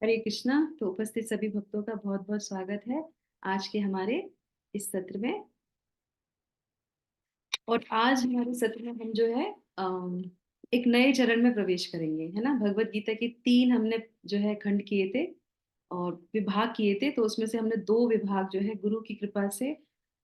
हरे कृष्णा। तो उपस्थित सभी भक्तों का बहुत बहुत स्वागत है आज के हमारे इस सत्र में। और आज हमारे सत्र में हम जो है एक नए चरण में प्रवेश करेंगे, है ना। भगवत गीता के तीन हमने जो है खंड किए थे और विभाग किए थे। तो उसमें से हमने दो विभाग जो है गुरु की कृपा से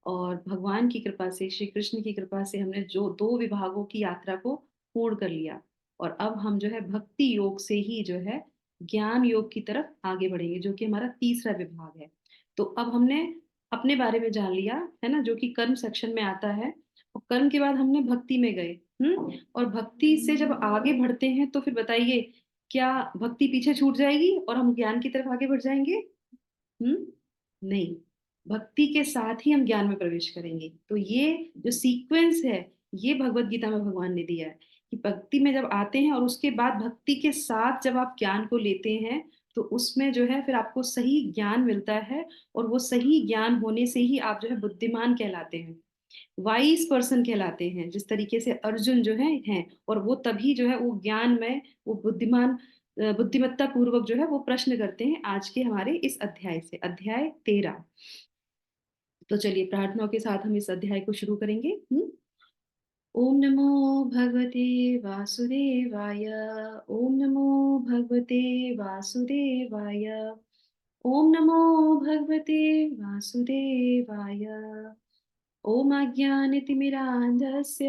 और भगवान की कृपा से, श्री कृष्ण की कृपा से हमने जो दो विभागों की यात्रा को पूर्ण कर लिया। और अब हम जो है भक्ति योग से ही जो है ज्ञान योग की तरफ आगे बढ़ेंगे, जो कि हमारा तीसरा विभाग है। तो अब हमने अपने बारे में जान लिया, है ना, जो कि कर्म सेक्शन में आता है। और कर्म के बाद हमने भक्ति में गए। और भक्ति से जब आगे बढ़ते हैं तो फिर बताइए, क्या भक्ति पीछे छूट जाएगी और हम ज्ञान की तरफ आगे बढ़ जाएंगे? हम्म नहीं, भक्ति के साथ ही हम ज्ञान में प्रवेश करेंगे। तो ये जो सीक्वेंस है, ये भगवत गीता में भगवान ने दिया है कि भक्ति में जब आते हैं और उसके बाद भक्ति के साथ जब आप ज्ञान को लेते हैं, तो उसमें जो है फिर आपको सही ज्ञान मिलता है। और वो सही ज्ञान होने से ही आप जो है बुद्धिमान कहलाते हैं, वाइज पर्सन कहलाते हैं, जिस तरीके से अर्जुन जो है हैं। और वो तभी जो है वो ज्ञान में वो बुद्धिमान बुद्धिमत्ता पूर्वक जो है वो प्रश्न करते हैं। आज के हमारे इस अध्याय से, अध्याय 13। तो चलिए प्रार्थनाओं के साथ हम इस अध्याय को शुरू करेंगे। ओम नमो भगवते वासुदेवाय। ओम नमो भगवते वासुदेवाय। ओम नमो भगवते वासुदेवाय। ॐ अज्ञानतिमिरान्धस्य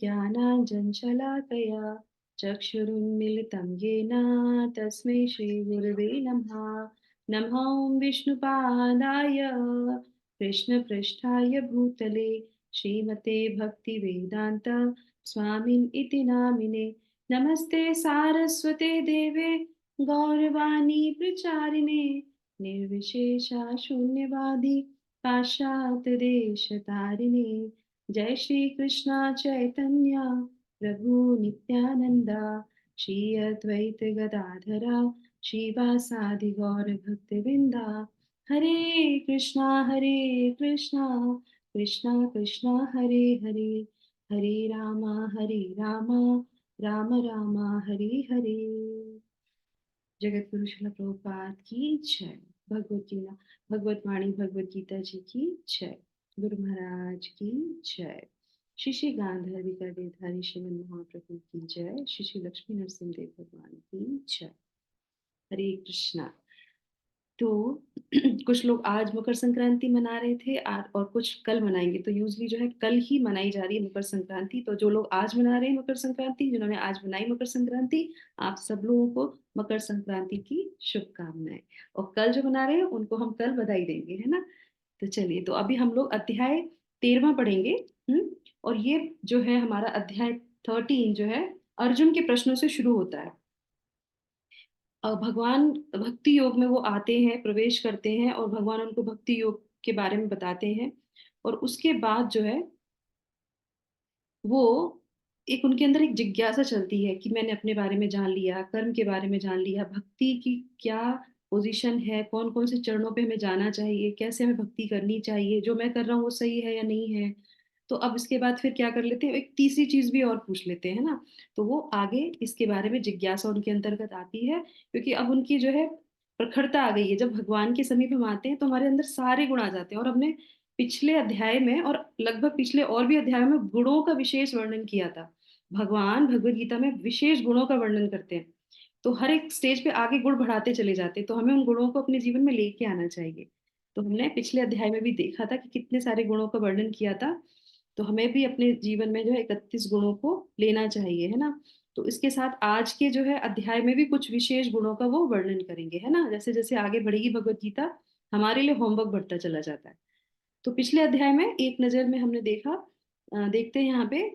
ज्ञानाञ्जनशलाकया चक्षुरुन्मीलितं येन तस्मै श्रीगुरवे नमः। नमः ॐ विष्णुपादाय कृष्णपृष्ठाय भूतले श्रीमते भक्तिवेदान्त स्वामिन् इति नामिने। नमस्ते सारस्वते देवे गौरवाणी प्रचारिणे निर्विशेषा शून्यवादी पाश्चात्य देश तारिणे। जय श्री कृष्णा चैतन्य प्रभु नित्यानंदा श्री अद्वैत गदाधरा श्रीवासादि गौर भक्तवृंदा। हरे कृष्णा कृष्णा कृष्णा हरे हरे, हरे रामा राम राम हरे हरे। जगत गुरु श्रील प्रभुपाद की जय। भगवत गीता, भगवत वाणी भगवत गीता जी की जय। गुरु महाराज की जय। श्री श्री गांधार विकाधारी श्रीमन महाप्रभु की जय। श्री श्री लक्ष्मी नरसिंह देव भगवान की जय। हरे कृष्णा। तो कुछ लोग आज मकर संक्रांति मना रहे थे और कुछ कल मनाएंगे। तो यूजली जो है कल ही मनाई जा रही है मकर संक्रांति। तो जो लोग आज मना रहे हैं मकर संक्रांति, जिन्होंने आज मनाई मकर संक्रांति, आप सब लोगों को मकर संक्रांति की शुभकामनाएं। और कल जो मना रहे हैं उनको हम कल बधाई देंगे, है ना। तो चलिए, तो अभी हम लोग अध्याय 13वां पढ़ेंगे। और ये जो है हमारा अध्याय 13 जो है अर्जुन के प्रश्नों से शुरू होता है। भगवान भक्ति योग में वो आते हैं, प्रवेश करते हैं और भगवान उनको भक्ति योग के बारे में बताते हैं। और उसके बाद जो है वो एक उनके अंदर एक जिज्ञासा चलती है कि मैंने अपने बारे में जान लिया, कर्म के बारे में जान लिया, भक्ति की क्या पोजीशन है, कौन कौन से चरणों पे हमें जाना चाहिए, कैसे हमें भक्ति करनी चाहिए, जो मैं कर रहा हूँ वो सही है या नहीं है। तो अब इसके बाद फिर क्या कर लेते हैं, एक तीसरी चीज भी और पूछ लेते हैं ना। तो वो आगे इसके बारे में जिज्ञासा उनके अंतर्गत आती है, क्योंकि अब उनकी जो है प्रखरता आ गई है। जब भगवान के समीप हम आते हैं तो हमारे अंदर सारे गुण आ जाते हैं। और हमने पिछले अध्याय में और लगभग पिछले और भी अध्याय में गुणों का विशेष वर्णन किया था। भगवान भगवत गीता में विशेष गुणों का वर्णन करते हैं। तो हर एक स्टेज पे आगे गुण बढ़ाते चले जाते हैं। तो हमें उन गुणों को अपने जीवन में लेके आना चाहिए। तो हमने पिछले अध्याय में भी देखा था कि कितने सारे गुणों का वर्णन किया था। तो हमें भी अपने जीवन में जो है 31 गुणों को लेना चाहिए, है ना। तो इसके साथ आज के जो है अध्याय में भी कुछ विशेष गुणों का वो वर्णन करेंगे, है ना। जैसे जैसे आगे बढ़ेगी भगवत गीता, हमारे लिए होमवर्क बढ़ता चला जाता है। तो पिछले अध्याय में एक नजर में हमने देखा, देखते हैं यहाँ पे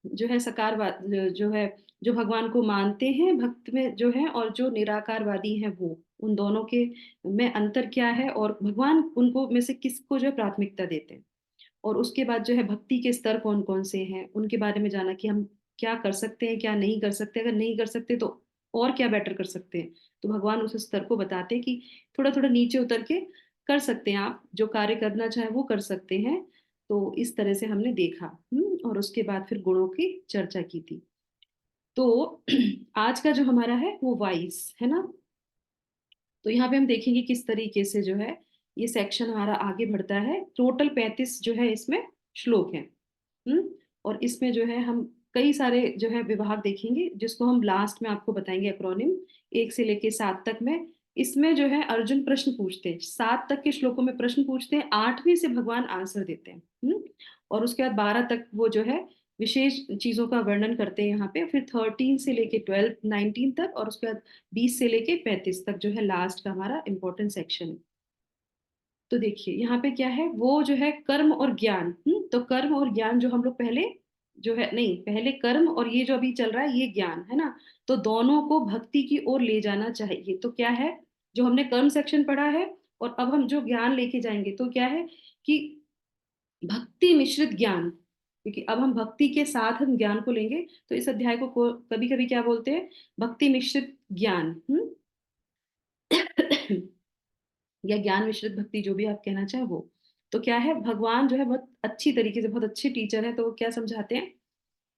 जो है सकारवाद, जो है जो भगवान को मानते हैं भक्त में जो है, और जो निराकारवादी हैं वो, उन दोनों के में अंतर क्या है और भगवान उनको में से किसको जो है प्राथमिकता देते हैं। और उसके बाद जो है भक्ति के स्तर कौन कौन से हैं उनके बारे में जाना, कि हम क्या कर सकते हैं क्या नहीं कर सकते, अगर नहीं कर सकते तो और क्या बेटर कर सकते हैं। तो भगवान उस स्तर को बताते हैं कि थोड़ा थोड़ा नीचे उतर के कर सकते हैं, आप जो कार्य करना चाहे वो कर सकते हैं। तो इस तरह से हमने देखा। और उसके बाद फिर गुणों की चर्चा की थी। तो आज का जो हमारा है वो वाइस, है ना। तो यहाँ पे हम देखेंगे किस तरीके से जो है ये सेक्शन हमारा आगे बढ़ता है। टोटल 35 जो है इसमें श्लोक हैं। हम्म। और इसमें जो है हम कई सारे जो है विभाग देखेंगे, जिसको हम लास्ट में आपको बताएंगे एक्रोनिम, 1 से लेके 7 तक में। इसमें जो है अर्जुन प्रश्न पूछते हैं, 7 तक के श्लोकों में प्रश्न पूछते हैं, 8वीं से भगवान आंसर देते हैं। और उसके बाद 12 तक वो जो है विशेष चीजों का वर्णन करते हैं यहाँ पे। फिर 13 से लेके 12, 19 तक, और उसके बाद 20 से लेके 35 तक जो है लास्ट का हमारा इंपॉर्टेंट सेक्शन है। तो देखिए यहाँ पे क्या है, वो जो है कर्म और ज्ञान। तो कर्म और ज्ञान जो हम लोग पहले जो है, नहीं, पहले कर्म और ये जो अभी चल रहा है ये ज्ञान है ना। तो दोनों को भक्ति की ओर ले जाना चाहिए। तो क्या है, जो हमने कर्म सेक्शन पढ़ा है, और अब हम जो ज्ञान लेके जाएंगे तो क्या है कि भक्ति मिश्रित ज्ञान। क्योंकि अब हम भक्ति के साथ हम ज्ञान को लेंगे, तो इस अध्याय को कभी कभी क्या बोलते हैं, भक्ति मिश्रित ज्ञान। या ज्ञान मिश्रित भक्ति, जो भी आप कहना चाहे वो। तो क्या है, भगवान जो है बहुत अच्छी तरीके से, बहुत अच्छे टीचर है, तो वो क्या समझाते हैं,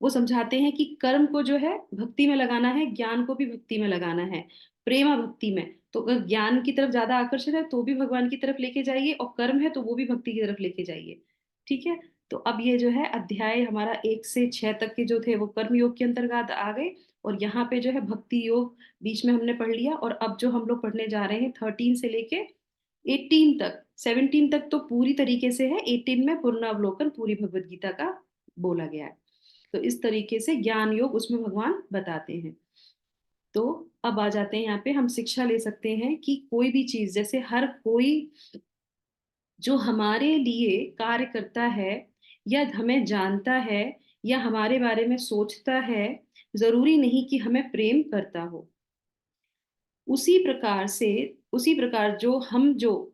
वो समझाते हैं कि कर्म को जो है भक्ति में लगाना है, ज्ञान को भी भक्ति में लगाना है, प्रेमा भक्ति में। तो अगर ज्ञान की तरफ ज्यादा आकर्षण है तो भी भगवान की तरफ लेके जाइए, और कर्म है तो वो भी भक्ति की तरफ लेके जाइए। ठीक है। तो अब ये जो है अध्याय हमारा 1 से 6 तक के जो थे वो कर्म योग के अंतर्गत आ गए, और यहाँ पे जो है भक्ति योग बीच में हमने पढ़ लिया। और अब जो हम लोग पढ़ने जा रहे हैं 13 से लेके 18 तक, 17 तक तो पूरी तरीके से है, 18 में पूर्ण अवलोकन पूरी भगवत गीता का बोला गया है। तो इस तरीके से ज्ञान योग उसमें भगवान बताते हैं। तो अब आ जाते हैं यहाँ पे, हम शिक्षा ले सकते हैं कि कोई भी चीज, जैसे हर कोई जो हमारे लिए कार्य करता है, या हमें जानता है, या हमारे बारे में सोचता है, जरूरी नहीं कि हमें प्रेम करता हो। उसी प्रकार से, उसी प्रकार जो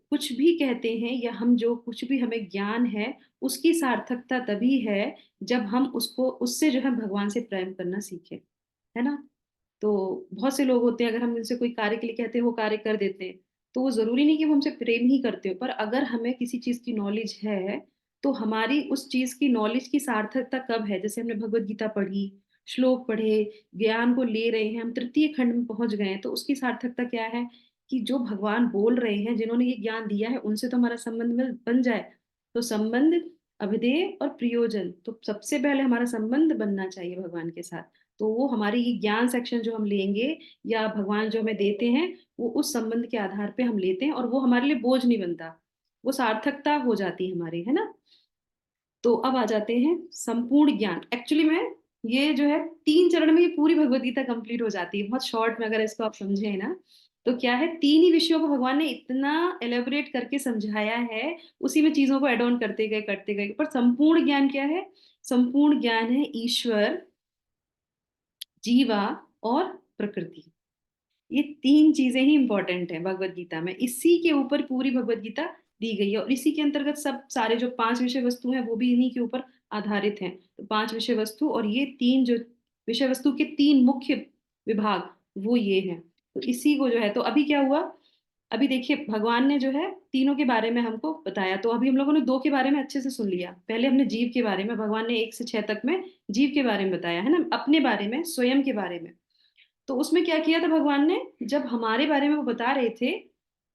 कुछ भी कहते हैं, या हम जो कुछ भी हमें ज्ञान है, उसकी सार्थकता तभी है जब हम उसको, उससे जो है भगवान से प्रेम करना सीखें। है ना। तो बहुत से लोग होते हैं, अगर हम उनसे कोई कार्य के लिए कहते हैं वो कार्य कर देते हैं, तो वो जरूरी नहीं कि वो हमसे प्रेम ही करते हो, पर अगर हमें किसी चीज की नॉलेज है, तो हमारी उस चीज की नॉलेज की सार्थकता कब है, जैसे हमने भगवत गीता पढ़ी, श्लोक पढ़े, ज्ञान को ले रहे हैं, हम तृतीय खंड में पहुंच गए हैं, तो उसकी सार्थकता क्या है कि जो भगवान बोल रहे हैं, जिन्होंने ये ज्ञान दिया है, उनसे तो हमारा संबंध में बन जाए। तो संबंध, अभिधेय और प्रयोजन, तो सबसे पहले हमारा संबंध बनना चाहिए भगवान के साथ। तो वो हमारी ये ज्ञान सेक्शन जो हम लेंगे, या भगवान जो हमें देते हैं, वो उस संबंध के आधार पे हम लेते हैं, और वो हमारे लिए बोझ नहीं बनता, वो सार्थकता हो जाती है हमारी, है ना। तो अब आ जाते हैं संपूर्ण ज्ञान। एक्चुअली में ये जो है 3 चरण में ये पूरी भगवत गीता कंप्लीट हो जाती है, बहुत शॉर्ट में अगर इसको आप समझे ना। तो क्या है, 3 ही विषयों को भगवान ने इतना एलेबोरेट करके समझाया है, उसी में चीजों को एड ऑन करते गए, पर संपूर्ण ज्ञान क्या है, संपूर्ण ज्ञान है ईश्वर, जीवा और प्रकृति। ये 3 चीजें ही इंपॉर्टेंट है भगवत गीता में, इसी के ऊपर पूरी भगवत गीता दी गई है, और इसी के अंतर्गत सब सारे जो 5 विषय वस्तु हैं वो भी इन्हीं के ऊपर आधारित हैं। तो 5 विषय वस्तु, और ये 3 जो विषय वस्तु के 3 मुख्य विभाग, वो ये हैं। तो इसी को जो है, तो अभी क्या हुआ, अभी देखिए भगवान ने जो है तीनों के बारे में हमको बताया, तो अभी हम लोगों ने 2 के बारे में अच्छे से सुन लिया। पहले हमने जीव के बारे में, भगवान ने 1 से 6 तक में जीव के बारे में बताया है ना, अपने बारे में, स्वयं के बारे में। तो उसमें क्या किया था भगवान ने, जब हमारे बारे में वो बता रहे थे,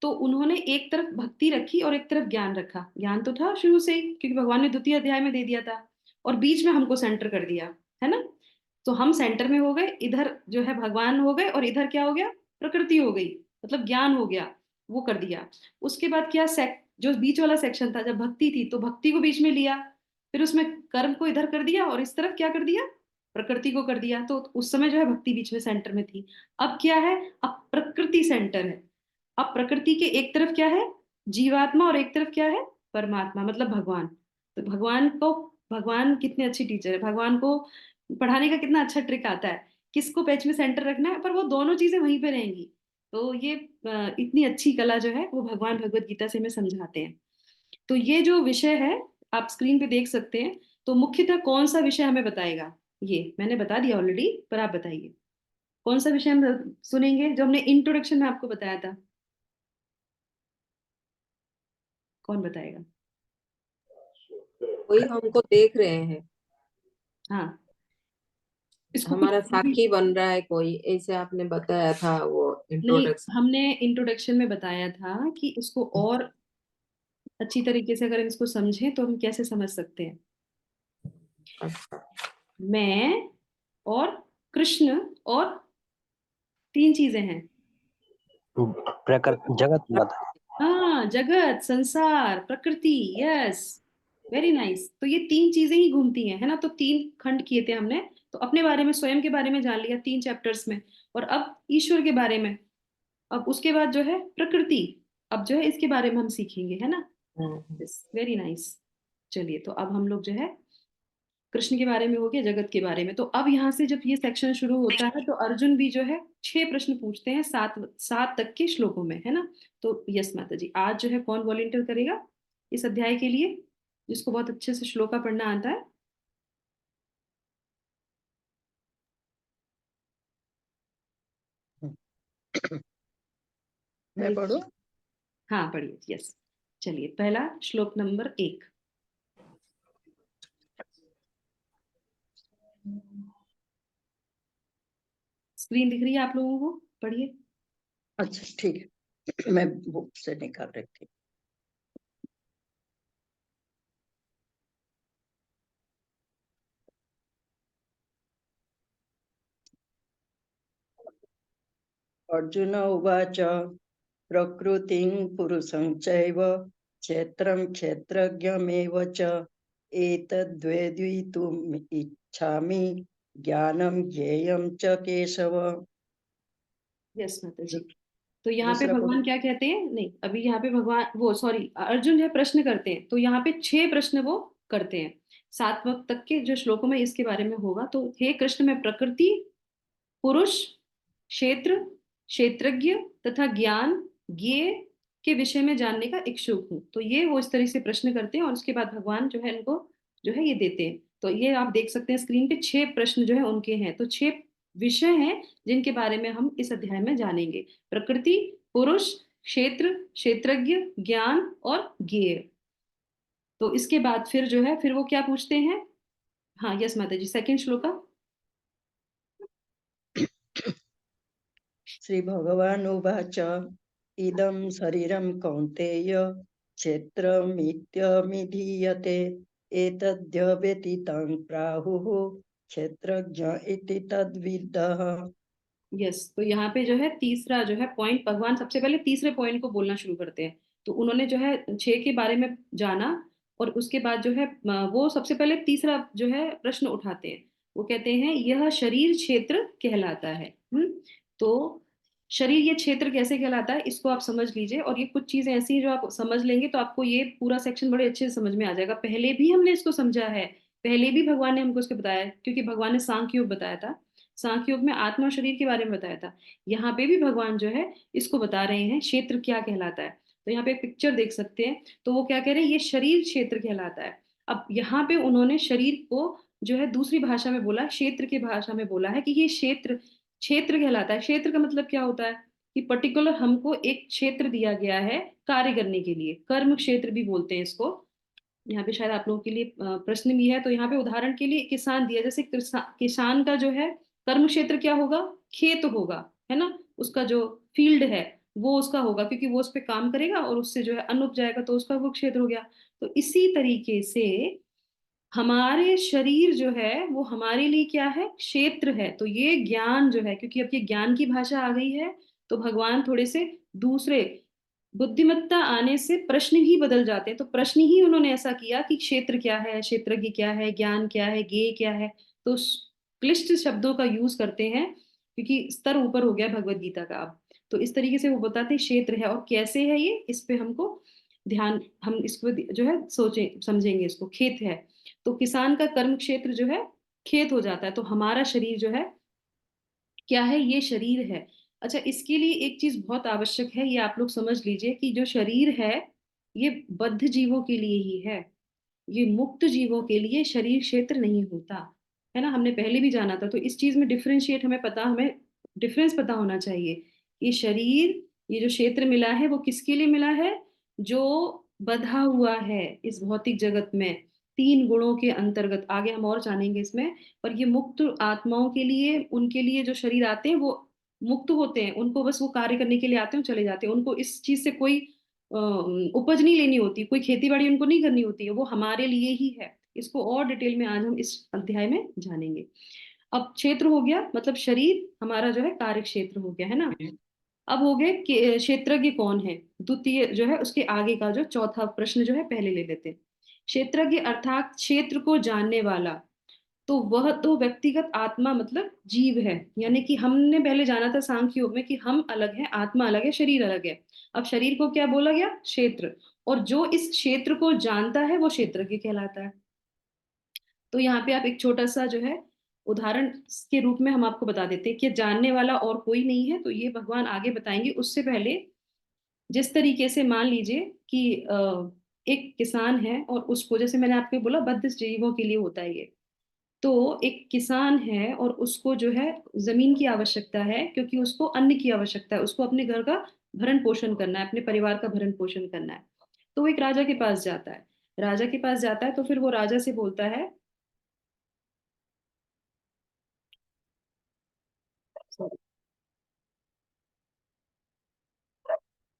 तो उन्होंने एक तरफ भक्ति रखी और एक तरफ ज्ञान रखा। ज्ञान तो था शुरू से ही, क्योंकि भगवान ने द्वितीय अध्याय में दे दिया था, और बीच में हमको सेंटर कर दिया, है ना। तो हम सेंटर में हो गए, इधर जो है भगवान हो गए, और इधर क्या हो गया, प्रकृति हो गई, मतलब ज्ञान हो गया, वो कर दिया। उसके बाद क्या, जो बीच वाला सेक्शन था, जब भक्ति थी तो भक्ति को बीच में लिया, फिर उसमें कर्म को इधर कर दिया, और इस तरफ क्या कर दिया, प्रकृति को कर दिया। तो उस समय जो है भक्ति बीच में सेंटर में थी। अब क्या है, अब प्रकृति सेंटर है। अब प्रकृति के एक तरफ क्या है, जीवात्मा, और एक तरफ क्या है, परमात्मा, मतलब भगवान। तो भगवान कितने अच्छे टीचर है, भगवान को पढ़ाने का कितना अच्छा ट्रिक आता है, किसको पेज में सेंटर रखना है, पर वो दोनों चीजें वहीं पे रहेंगी। तो ये इतनी अच्छी कला जो है वो भगवान भगवत गीता से हमें समझाते हैं। तो ये जो विषय है, आप स्क्रीन पे देख सकते हैं। तो मुख्यतः कौन सा विषय हमें बताएगा, ये मैंने बता दिया ऑलरेडी, पर आप बताइए कौन सा विषय हम सुनेंगे, जो हमने इंट्रोडक्शन में आपको बताया था। कौन बताएगा। वही हमको देख रहे हैं। हाँ। इसको कुछ हमारा साखी बन रहा है कोई, ऐसे आपने बताया था वो नहीं, इंट्रोडक्शन। हमने इंट्रोडक्शन में बताया था कि इसको और अच्छी तरीके से अगर हम इसको समझें तो हम कैसे समझ सकते हैं। अच्छा। मैं और कृष्ण और तीन चीजें हैं। प्रकृति जगत बता। हाँ, जगत, संसार, प्रकृति। Yes, very nice. तो ये तीन चीजें ही घूमती हैं, है ना। तो तीन खंड किए थे हमने। तो अपने बारे में, स्वयं के बारे में जान लिया 3 चैप्टर्स में। और अब ईश्वर के बारे में। अब उसके बाद जो है प्रकृति। अब जो है इसके बारे में हम सीखेंगे, है ना। हम्म। Very nice. चलिए, तो अब हम लोग जो है कृष्ण के बारे में हो गया, जगत के बारे में। तो अब यहाँ से जब ये सेक्शन शुरू होता है तो अर्जुन भी जो है 6 प्रश्न पूछते हैं, 7 तक के श्लोकों में, है ना। तो यस माता जी, आज जो है कौन वॉलेंटियर करेगा इस अध्याय के लिए, जिसको बहुत अच्छे से श्लोका पढ़ना आता है। मैं पढ़ूं? हाँ, पढ़िए। यस, चलिए, पहला श्लोक नंबर 1। स्क्रीन दिख रही है आप लोगों को, पढ़िए। अच्छा ठीक है, मैं बुक से निकाल रही थी। अर्जुन उवाच प्रकृतिं पुरुषं चैव क्षेत्रं क्षेत्रज्ञमेव च एतद्वेदितुम् इच्छामि ज्ञानं ज्ञेयं च केशव। यस माता जी। तो यहाँ पे दूसरा पढ़ो। भगवान क्या कहते हैं, नहीं अभी यहाँ पे भगवान, वो सॉरी, अर्जुन जो है प्रश्न करते हैं। तो यहाँ पे 6 प्रश्न वो करते हैं। 7 वक्त तक के जो श्लोकों में इसके बारे में होगा। तो हे कृष्ण, मैं प्रकृति, पुरुष, क्षेत्र, क्षेत्रज्ञ तथा ज्ञान, ज्ञेय के विषय में जानने का इच्छुक हूँ। तो ये वो इस तरह से प्रश्न करते हैं और उसके बाद भगवान जो है इनको जो है ये देते हैं। तो ये आप देख सकते हैं स्क्रीन पे, 6 प्रश्न जो है उनके हैं। तो 6 विषय हैं जिनके बारे में हम इस अध्याय में जानेंगे। प्रकृति, पुरुष, क्षेत्र, क्षेत्रज्ञ, ज्ञान और ज्ञेय। तो इसके बाद फिर जो है, फिर वो क्या पूछते हैं। हाँ, यस माता जी, सेकंड श्लोका। श्री भगवानुवाच इदं शरीरं कौन्तेय क्षेत्रमित्यभिधीयते एतद्य व्यतीतं प्राहुः क्षेत्रज्ञ इति तद्विदः। यस, तो यहाँ पे जो है तीसरा जो है पॉइंट, भगवान सबसे पहले तीसरे पॉइंट को बोलना शुरू करते हैं। तो उन्होंने जो है 6 के बारे में जाना। और उसके बाद जो है वो सबसे पहले तीसरा जो है प्रश्न उठाते हैं। वो कहते हैं यह शरीर क्षेत्र कहलाता है। तो शरीर ये क्षेत्र कैसे कहलाता है, इसको आप समझ लीजिए। और ये कुछ चीजें ऐसी हैं जो आप समझ लेंगे तो आपको ये पूरा सेक्शन बड़े अच्छे से समझ में आ जाएगा। पहले भी हमने इसको समझा है, पहले भी भगवान ने हमको इसको बताया है, क्योंकि भगवान ने सांख्य योग बताया था। सांख्य योग में आत्मा और शरीर के बारे में बताया था। यहाँ पे भी भगवान जो है इसको बता रहे हैं क्षेत्र क्या कहलाता है। तो यहाँ पे एक पिक्चर देख सकते हैं। तो वो क्या कह रहे हैं, ये शरीर क्षेत्र कहलाता है। अब यहाँ पे उन्होंने शरीर को जो है दूसरी भाषा में बोला, क्षेत्र की भाषा में बोला है कि ये क्षेत्र क्षेत्र कहलाता है। क्षेत्र का मतलब क्या होता है कि पर्टिकुलर हमको एक क्षेत्र दिया गया है कार्य करने के लिए। कर्म क्षेत्र भी बोलते हैं इसको। यहाँ पे शायद आप लोगों के लिए प्रश्न भी है। तो यहाँ पे उदाहरण के लिए किसान दिया, जैसे किसान का जो है कर्म क्षेत्र क्या होगा, खेत होगा, है ना। उसका जो फील्ड है वो उसका होगा, क्योंकि वो उस पे काम करेगा और उससे जो है अन्न उग जाएगा, तो उसका वो क्षेत्र हो गया। तो इसी तरीके से हमारे शरीर जो है वो हमारे लिए क्या है, क्षेत्र है। तो ये ज्ञान जो है, क्योंकि अब ये ज्ञान की भाषा आ गई है, तो भगवान थोड़े से दूसरे, बुद्धिमत्ता आने से प्रश्न ही बदल जाते हैं। तो प्रश्न ही उन्होंने ऐसा किया कि क्षेत्र क्या है, क्षेत्रज्ञ क्या है, ज्ञान क्या है, ज्ञेय क्या है। तो क्लिष्ट शब्दों का यूज करते हैं, क्योंकि स्तर ऊपर हो गया भगवत गीता का अब। तो इस तरीके से वो बताते हैं क्षेत्र है और कैसे है ये, इस पे हमको ध्यान, हम इसको जो है सोचे समझेंगे। इसको खेत है, तो किसान का कर्म क्षेत्र जो है खेत हो जाता है। तो हमारा शरीर जो है क्या है, ये शरीर है। अच्छा, इसके लिए एक चीज बहुत आवश्यक है, ये आप लोग समझ लीजिए कि जो शरीर है ये बद्ध जीवों के लिए ही है। ये मुक्त जीवों के लिए शरीर क्षेत्र नहीं होता, है ना। हमने पहले भी जाना था। तो इस चीज में डिफरेंशिएट हमें डिफरेंस पता होना चाहिए। ये शरीर, ये जो क्षेत्र मिला है वो किसके लिए मिला है, जो बंधा हुआ है इस भौतिक जगत में, 3 गुणों के अंतर्गत, आगे हम और जानेंगे इसमें, पर ये मुक्त आत्माओं के लिए, उनके लिए जो शरीर आते हैं वो मुक्त होते हैं, उनको बस वो कार्य करने के लिए आते हैं और चले जाते हैं, उनको इस चीज से कोई उपज नहीं लेनी होती, कोई खेती बाड़ी उनको नहीं करनी होती है, वो हमारे लिए ही है। इसको और डिटेल में आज हम इस अध्याय में जानेंगे। अब क्षेत्र हो गया, मतलब शरीर हमारा जो है कार्य क्षेत्र हो गया, है ना। अब हो गए कि क्षेत्रज्ञ कौन है, द्वितीय जो है उसके आगे का जो चौथा प्रश्न जो है पहले ले लेते हैं। क्षेत्रज्ञ अर्थात क्षेत्र को जानने वाला, तो वह तो व्यक्तिगत आत्मा मतलब जीव है। यानी कि हमने पहले जाना था सांख्य योग में कि हम अलग हैं, आत्मा अलग है, शरीर अलग है। अब शरीर को क्या बोला गया, क्षेत्र, और जो इस क्षेत्र को जानता है वो क्षेत्रज्ञ कहलाता है। तो यहाँ पे आप एक छोटा सा जो है उदाहरण के रूप में हम आपको बता देते हैं कि जानने वाला और कोई नहीं है, तो ये भगवान आगे बताएंगे। उससे पहले जिस तरीके से मान लीजिए कि एक किसान है और उसको, जैसे मैंने आपको बोला बद्ध जीवों के लिए होता है ये, तो एक किसान है और उसको जो है जमीन की आवश्यकता है, क्योंकि उसको अन्न की आवश्यकता है, उसको अपने घर का भरण पोषण करना है, अपने परिवार का भरण पोषण करना है। तो वो एक राजा के पास जाता है, राजा के पास जाता है, तो फिर वो राजा से बोलता है,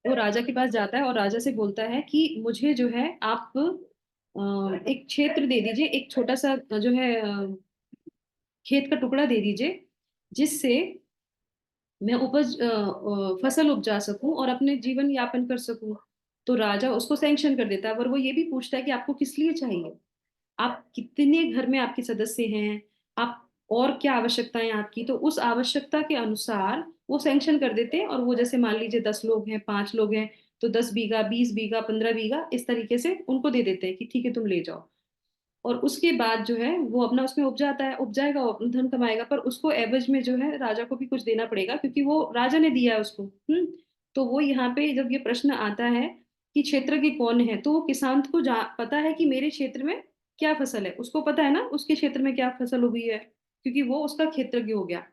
वो राजा के पास जाता है और राजा से बोलता है कि मुझे जो है आप एक क्षेत्र दे दीजिए, एक छोटा सा जो है खेत का टुकड़ा दे दीजिए, जिससे मैं फसल उपजा सकूं और अपने जीवन यापन कर सकूं। तो राजा उसको सैंक्शन कर देता है, पर वो ये भी पूछता है कि आपको किस लिए चाहिए, आप कितने घर में आपके सदस्य हैं, आप और क्या आवश्यकताएं हैं आपकी, तो उस आवश्यकता के अनुसार वो सैंक्शन कर देते हैं। और वो जैसे मान लीजिए 10 लोग हैं, 5 लोग हैं, तो 10 बीघा, 20 बीघा, 15 बीघा इस तरीके से उनको दे देते हैं कि ठीक है तुम ले जाओ। और उसके बाद जो है वो अपना उसमें उपजाता है, उपजाएगा, वो अपना धन कमाएगा, पर उसको एवज में जो है राजा को भी कुछ देना पड़ेगा, क्योंकि वो राजा ने दिया है उसको। तो वो यहाँ पे जब ये प्रश्न आता है कि क्षेत्र के कौन है, तो वो किसान को पता है कि मेरे क्षेत्र में क्या फसल है, उसको पता है ना उसके क्षेत्र में क्या फसल उगी है, क्योंकि वो उसका क्षेत्रज्ञ हो गया।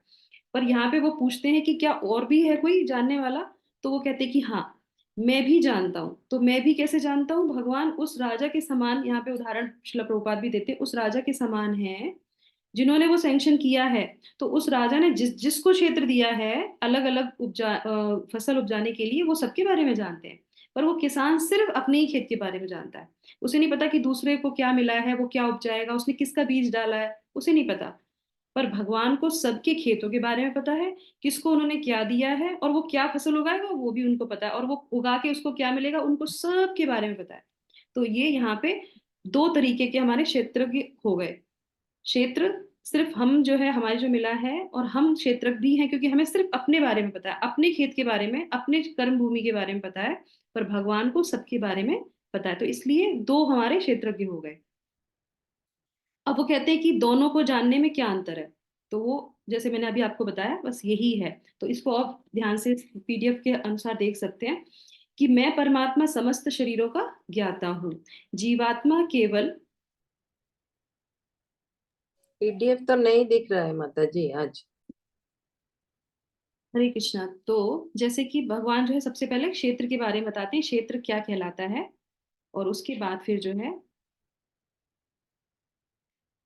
पर यहाँ पे वो पूछते हैं कि क्या और भी है कोई जानने वाला, तो वो कहते हैं कि हाँ मैं भी जानता हूँ। तो मैं भी कैसे जानता हूँ, भगवान उस राजा के समान, यहाँ पे उदाहरण शिला प्रभुपाद भी देते हैं, उस राजा के समान है जिन्होंने वो सैंक्शन किया है। तो उस राजा ने जिसको क्षेत्र दिया है अलग अलग फसल उपजाने के लिए, वो सबके बारे में जानते हैं। पर वो किसान सिर्फ अपने ही खेत के बारे में जानता है, उसे नहीं पता कि दूसरे को क्या मिला है, वो क्या उपजाएगा, उसने किसका बीज डाला है, उसे नहीं पता। पर भगवान को सबके खेतों के बारे में पता है, किसको उन्होंने क्या दिया है, और वो क्या फसल उगाएगा वो भी उनको पता है, और वो उगा के उसको क्या मिलेगा उनको सब के बारे में पता है। तो ये यहाँ पे दो तरीके के हमारे क्षेत्र हो गए। क्षेत्र सिर्फ हम जो है हमारे जो मिला है, और हम क्षेत्रज्ञ भी हैं क्योंकि हमें सिर्फ अपने बारे में पता है, अपने खेत के बारे में, अपने कर्म भूमि के बारे में पता है। पर भगवान को सबके बारे में पता है, तो इसलिए दो हमारे क्षेत्रज्ञ हो गए। अब वो कहते हैं कि दोनों को जानने में क्या अंतर है, तो वो जैसे मैंने अभी आपको बताया बस यही है। तो इसको आप ध्यान से पीडीएफ के अनुसार देख सकते हैं कि मैं परमात्मा समस्त शरीरों का ज्ञाता हूँ, जीवात्मा केवल। पीडीएफ तो नहीं दिख रहा है माता जी आज। हरे कृष्णा। तो जैसे कि भगवान जो है सबसे पहले क्षेत्र के बारे में बताते हैं, क्षेत्र क्या कहलाता है, और उसके बाद फिर जो है,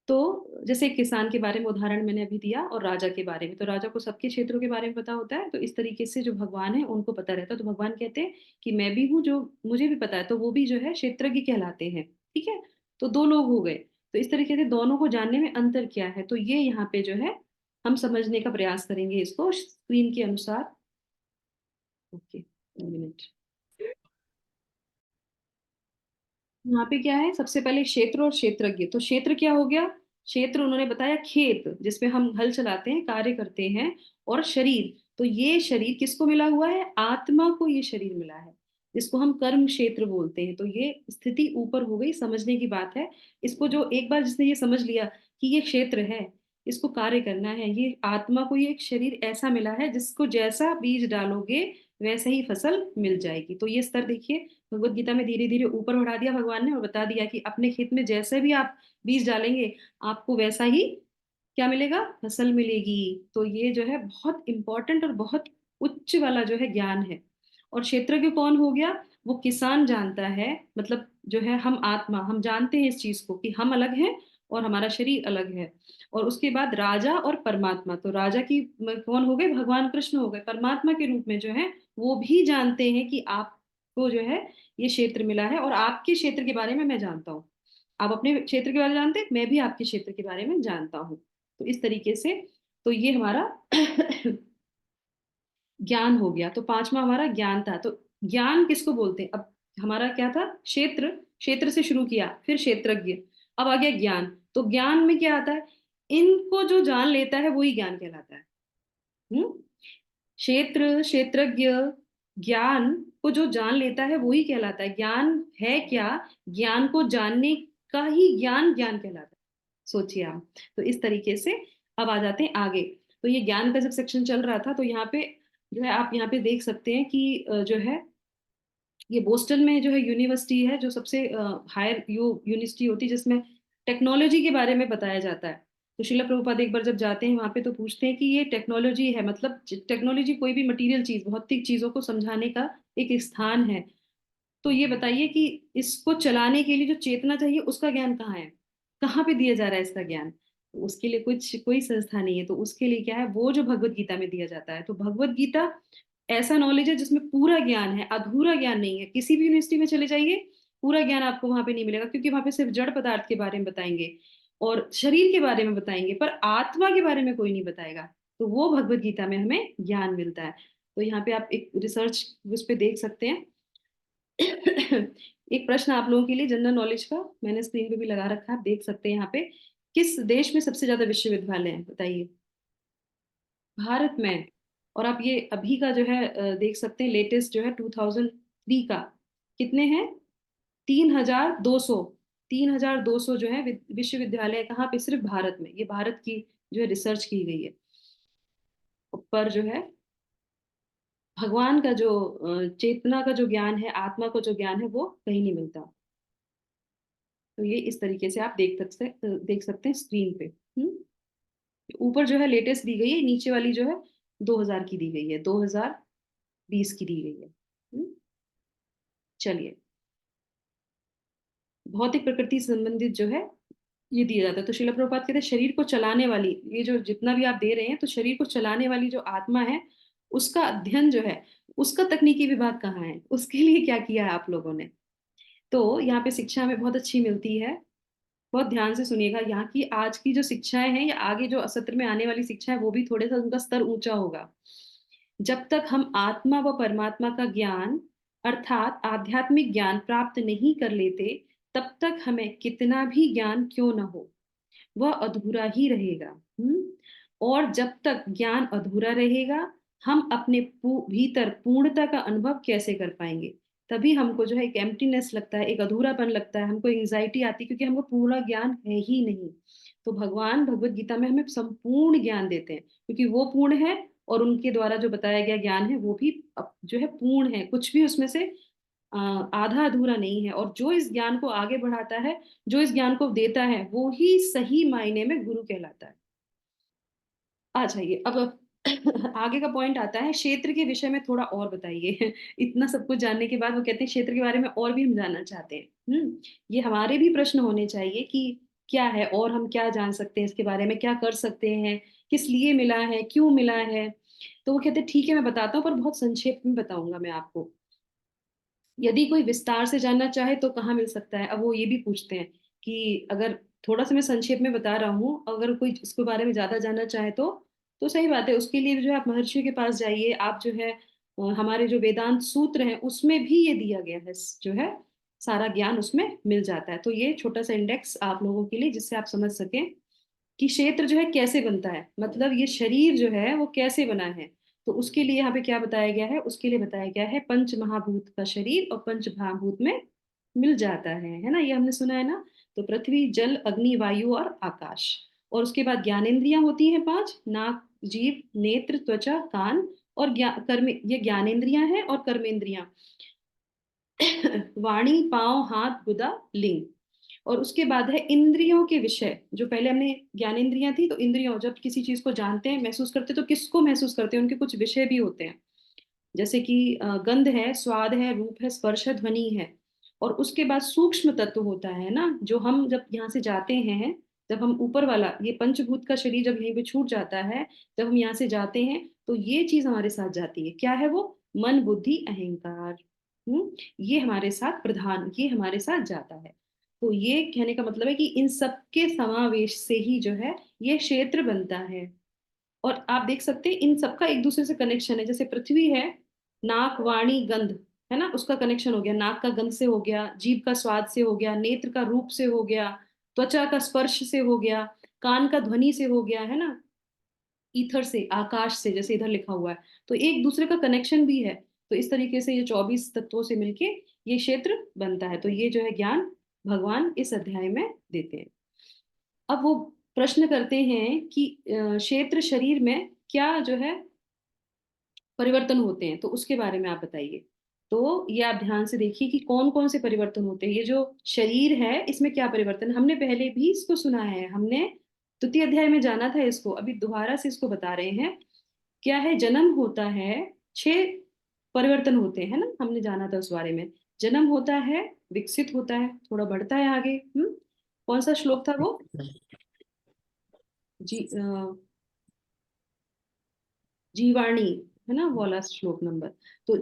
तो जैसे किसान के बारे में उदाहरण मैंने अभी दिया, और राजा के बारे में, तो राजा को सबके क्षेत्रों के बारे में पता होता है, तो इस तरीके से जो भगवान है उनको पता रहता है। तो भगवान कहते हैं कि मैं भी हूँ, जो मुझे भी पता है, तो वो भी जो है क्षेत्रज्ञ कहलाते हैं। ठीक है, तो दो लोग हो गए। तो इस तरीके से दोनों को जानने में अंतर क्या है, तो ये यहाँ पे जो है हम समझने का प्रयास करेंगे इसको स्क्रीन के अनुसार। Okay, 1 minute. यहाँ पे क्या है, सबसे पहले क्षेत्र और क्षेत्रज्ञ। तो क्षेत्र क्या हो गया, क्षेत्र उन्होंने बताया खेत जिसमें हम हल चलाते हैं, कार्य करते हैं। और शरीर, तो ये शरीर किसको मिला हुआ है, आत्मा को ये शरीर मिला है, जिसको हम कर्म क्षेत्र बोलते हैं। तो ये स्थिति ऊपर हो गई, समझने की बात है। इसको जो एक बार जिसने ये समझ लिया कि ये क्षेत्र है, इसको कार्य करना है, ये आत्मा को ये एक शरीर ऐसा मिला है जिसको जैसा बीज डालोगे वैसे ही फसल मिल जाएगी। तो ये स्तर देखिए, भगवत गीता में धीरे धीरे ऊपर बढ़ा दिया भगवान ने, और बता दिया कि अपने खेत में जैसे भी आप बीज डालेंगे आपको वैसा ही क्या मिलेगा, फसल मिलेगी। तो ये जो है बहुत इंपॉर्टेंट और बहुत उच्च वाला जो है ज्ञान है। और क्षेत्रज्ञ कौन हो गया, वो किसान जानता है, मतलब जो है हम आत्मा, हम जानते हैं इस चीज को कि हम अलग हैं और हमारा शरीर अलग है। और उसके बाद राजा और परमात्मा, तो राजा की कौन हो गए, भगवान कृष्ण हो गए। परमात्मा के रूप में जो है वो भी जानते हैं कि आपको जो है ये क्षेत्र मिला है और आपके क्षेत्र के बारे में मैं जानता हूँ। आप अपने क्षेत्र के बारे में जानते हैं, मैं भी आपके क्षेत्र के बारे में जानता हूँ। तो इस तरीके से, तो ये हमारा ज्ञान हो गया। तो पांचवा हमारा ज्ञान था। तो ज्ञान किसको बोलते हैं? अब हमारा क्या था, क्षेत्र, क्षेत्र से शुरू किया, फिर क्षेत्रज्ञ, अब आ गया ज्ञान। तो ज्ञान में क्या आता है, इनको जो जान लेता है वही ज्ञान कहलाता है। हम्म। क्षेत्र, क्षेत्रज्ञ, ज्ञान को जो जान लेता है वही कहलाता है। ज्ञान है क्या, ज्ञान को जानने का ही ज्ञान ज्ञान कहलाता है। सोचिए आप। तो इस तरीके से अब आ जाते हैं आगे। तो ये ज्ञान का जब सेक्शन चल रहा था, तो यहाँ पे जो है आप यहाँ पे देख सकते हैं कि जो है ये बोस्टन में जो है यूनिवर्सिटी है, जो सबसे हायर यूनिवर्सिटी होती है, जिसमें टेक्नोलॉजी के बारे में बताया जाता है। तो शिला प्रभुपाद एक बार जब जाते हैं वहां पे तो पूछते हैं कि ये टेक्नोलॉजी है, मतलब टेक्नोलॉजी कोई भी मटेरियल चीज, भौतिक चीजों को समझाने का एक स्थान है। तो ये बताइए कि इसको चलाने के लिए जो चेतना चाहिए उसका ज्ञान कहाँ है, कहाँ पे दिया जा रहा है इसका ज्ञान? तो उसके लिए कुछ कोई संस्था नहीं है। तो उसके लिए क्या है, वो जो भगवत गीता में दिया जाता है। तो भगवत गीता ऐसा नॉलेज है जिसमें पूरा ज्ञान है, अधूरा ज्ञान नहीं है। किसी भी यूनिवर्सिटी में चले जाइए, पूरा ज्ञान आपको वहां पे नहीं मिलेगा, क्योंकि वहां पे सिर्फ जड़ पदार्थ के बारे में बताएंगे और शरीर के बारे में बताएंगे, पर आत्मा के बारे में कोई नहीं बताएगा। तो वो भगवत गीता में हमें ज्ञान मिलता है। तो यहाँ पे आप एक रिसर्च उस पर देख सकते हैं। एक प्रश्न आप लोगों के लिए जनरल नॉलेज का, मैंने स्क्रीन पे भी लगा रखा है, आप देख सकते हैं यहाँ पे। किस देश में सबसे ज्यादा विश्वविद्यालय हैं, बताइए? भारत में। और आप ये अभी का जो है देख सकते हैं, लेटेस्ट जो है 2003 का, कितने हैं? 3,200। 3,200 जो है विश्वविद्यालय, कहाँ पे? सिर्फ भारत में। ये भारत की जो है रिसर्च की गई है। पर जो है भगवान का जो चेतना का जो ज्ञान है, आत्मा को जो ज्ञान है, वो कहीं नहीं मिलता। तो ये इस तरीके से आप देख सकते हैं स्क्रीन पे। ऊपर जो है लेटेस्ट दी गई है, नीचे वाली जो है 2000 की दी गई है, 2020 की दी गई है। चलिए, भौतिक प्रकृति से संबंधित जो है ये दिया जाता है। तो शिला प्रभुपाद कहते हैं शरीर को चलाने वाली, ये जो जितना भी आप दे रहे हैं, तो शरीर को चलाने वाली जो आत्मा है, उसका अध्ययन जो है, उसका तकनीकी विभाग कहाँ है, उसके लिए क्या किया है आप लोगों ने? तो यहाँ पे शिक्षा हमें बहुत अच्छी मिलती है। बहुत ध्यान से सुनिएगा, यहाँ की आज की जो शिक्षाएं हैं या आगे जो सत्र में आने वाली शिक्षा है, वो भी थोड़ा सा उनका स्तर ऊंचा होगा। जब तक हम आत्मा व परमात्मा का ज्ञान, अर्थात आध्यात्मिक ज्ञान प्राप्त नहीं कर लेते, तब तक हमें कितना भी ज्ञान क्यों न हो, वह अधूरा ही रहेगा। और जब तक ज्ञान अधूरा रहेगा, हम अपने भीतर पूर्णता का अनुभव कैसे कर पाएंगे? तभी हमको जो है एक एम्प्टीनेस लगता है, एक अधूरापन लगता है, हमको एंजाइटी आती है, क्योंकि हमको पूरा ज्ञान है ही नहीं। तो भगवान भगवत गीता में हमें संपूर्ण ज्ञान देते हैं, क्योंकि वो पूर्ण है और उनके द्वारा जो बताया गया ज्ञान है वो भी जो है पूर्ण है, कुछ भी उसमें से आधा अधूरा नहीं है। और जो इस ज्ञान को आगे बढ़ाता है, जो इस ज्ञान को देता है, वो ही सही मायने में गुरु कहलाता है। आ जाइए अब। आगे का पॉइंट आता है, क्षेत्र के विषय में थोड़ा और बताइए। इतना सब कुछ जानने के बाद वो कहते हैं क्षेत्र के बारे में और भी हम जानना चाहते हैं। ये हमारे भी प्रश्न होने चाहिए कि क्या है और हम क्या जान सकते हैं इसके बारे में, क्या कर सकते हैं, किस लिए मिला है, क्यों मिला है? तो वो कहते हैं ठीक है मैं बताता हूँ, पर बहुत संक्षेप में बताऊंगा मैं आपको। यदि कोई विस्तार से जानना चाहे तो कहाँ मिल सकता है? अब वो ये भी पूछते हैं कि अगर थोड़ा सा मैं संक्षेप में बता रहा हूँ, अगर कोई इसके बारे में ज्यादा जानना चाहे तो सही बात है, उसके लिए जो है आप महर्षियों के पास जाइए। आप जो है हमारे जो वेदांत सूत्र हैं उसमें भी ये दिया गया है, जो है सारा ज्ञान उसमें मिल जाता है। तो ये छोटा सा इंडेक्स आप लोगों के लिए, जिससे आप समझ सकें कि क्षेत्र जो है कैसे बनता है, मतलब ये शरीर जो है वो कैसे बना है। तो उसके लिए यहाँ पे क्या बताया गया है, उसके लिए बताया गया है पंच महाभूत का शरीर और पंच महाभूत में मिल जाता है ना, ये हमने सुना है ना। तो पृथ्वी, जल, अग्नि, वायु और आकाश। और उसके बाद ज्ञानेंद्रियां होती हैं 5, नाक, जीभ, नेत्र, त्वचा, कान और कर्म, ये ज्ञानेंद्रियां हैं। और कर्मेंद्रियां वाणी, पांव, हाथ, गुदा, लिंग। और उसके बाद है इंद्रियों के विषय। जो पहले हमने ज्ञानेंद्रियां थी, तो इंद्रियों, जब किसी चीज को जानते हैं, महसूस करते हैं, तो किसको महसूस करते हैं, उनके कुछ विषय भी होते हैं। जैसे कि गंध है, स्वाद है, रूप है, स्पर्श है, ध्वनि है। और उसके बाद सूक्ष्म तत्व होता है ना, जो हम जब यहाँ से जाते हैं, जब हम ऊपर वाला ये पंचभूत का शरीर जब यहीं पे छूट जाता है, जब हम यहाँ से जाते हैं, तो ये चीज हमारे साथ जाती है। क्या है वो? मन, बुद्धि, अहंकार। ये हमारे साथ प्रधान, ये हमारे साथ जाता है। तो ये कहने का मतलब है कि इन सब के समावेश से ही जो है ये क्षेत्र बनता है। और आप देख सकते हैं इन सबका एक दूसरे से कनेक्शन है। जैसे पृथ्वी है, नाक, वाणी, गंध, है ना, उसका कनेक्शन हो गया, नाक का गंध से हो गया, जीभ का स्वाद से हो गया, नेत्र का रूप से हो गया, त्वचा का स्पर्श से हो गया, कान का ध्वनि से हो गया, है ना, ईथर से, आकाश से, जैसे इधर लिखा हुआ है। तो एक दूसरे का कनेक्शन भी है। तो इस तरीके से ये 24 तत्वों से मिलके ये क्षेत्र बनता है। तो ये जो है ज्ञान भगवान इस अध्याय में देते हैं। अब वो प्रश्न करते हैं कि क्षेत्र शरीर में क्या जो है परिवर्तन होते हैं, तो उसके बारे में आप बताइए। तो ये आप ध्यान से देखिए कि कौन कौन से परिवर्तन होते हैं। ये जो शरीर है इसमें क्या परिवर्तन, हमने पहले भी इसको सुना है, हमने द्वितीय अध्याय में जाना था इसको, अभी दोबारा से इसको बता रहे हैं। क्या है? जन्म होता है, 6 परिवर्तन होते हैं ना, हमने जाना था उस बारे में। जन्म होता है, विकसित होता है, थोड़ा बढ़ता है आगे। कौन सा श्लोक था वो? जी जीवाणी, है ना, वो वाला श्लोक नंबर। तो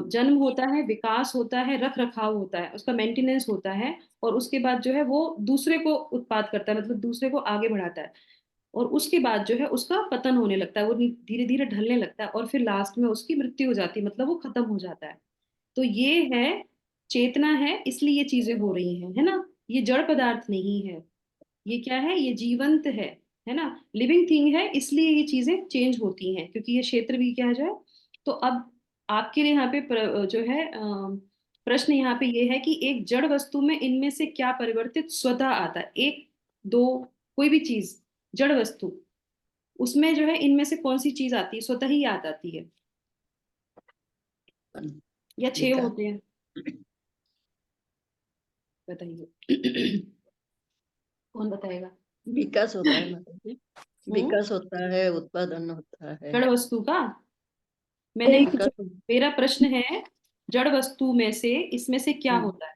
जन्म होता है, विकास होता है, रख रखाव होता है, उसका मेंटेनेंस होता है, और उसके बाद जो है वो दूसरे को उत्पाद करता है, मतलब दूसरे को आगे बढ़ाता है। और उसके बाद जो है उसका पतन होने लगता है, वो धीरे धीरे ढलने लगता है, और फिर लास्ट में उसकी मृत्यु हो जाती है, मतलब वो खत्म हो जाता है। तो ये है चेतना है, इसलिए ये चीजें हो रही हैं, है ना। ये जड़ पदार्थ नहीं है, ये क्या है? ये जीवंत है ना, लिविंग थिंग है, इसलिए ये चीजें चेंज होती हैं, क्योंकि ये क्षेत्र भी क्या है। तो अब आपके लिए यहाँ पे जो है प्रश्न यहाँ पे ये है कि एक जड़ वस्तु में इनमें से क्या परिवर्तित स्वतः आता है? एक, दो, कोई भी चीज, जड़ वस्तु, उसमें जो है इनमें से कौन सी चीज आती है, स्वतः ही याद आती है, या 6 विकास। होते हैं? बताइए। कौन बताएगा? विकास होता है मतलब जी। हम्म विकास होता है, उत्पादन होता है। जड़ वस्तु का मैंने, विकास। मेरा प्रश्न है जड़ वस्तु में से इसमें से क्या हम्म, होता है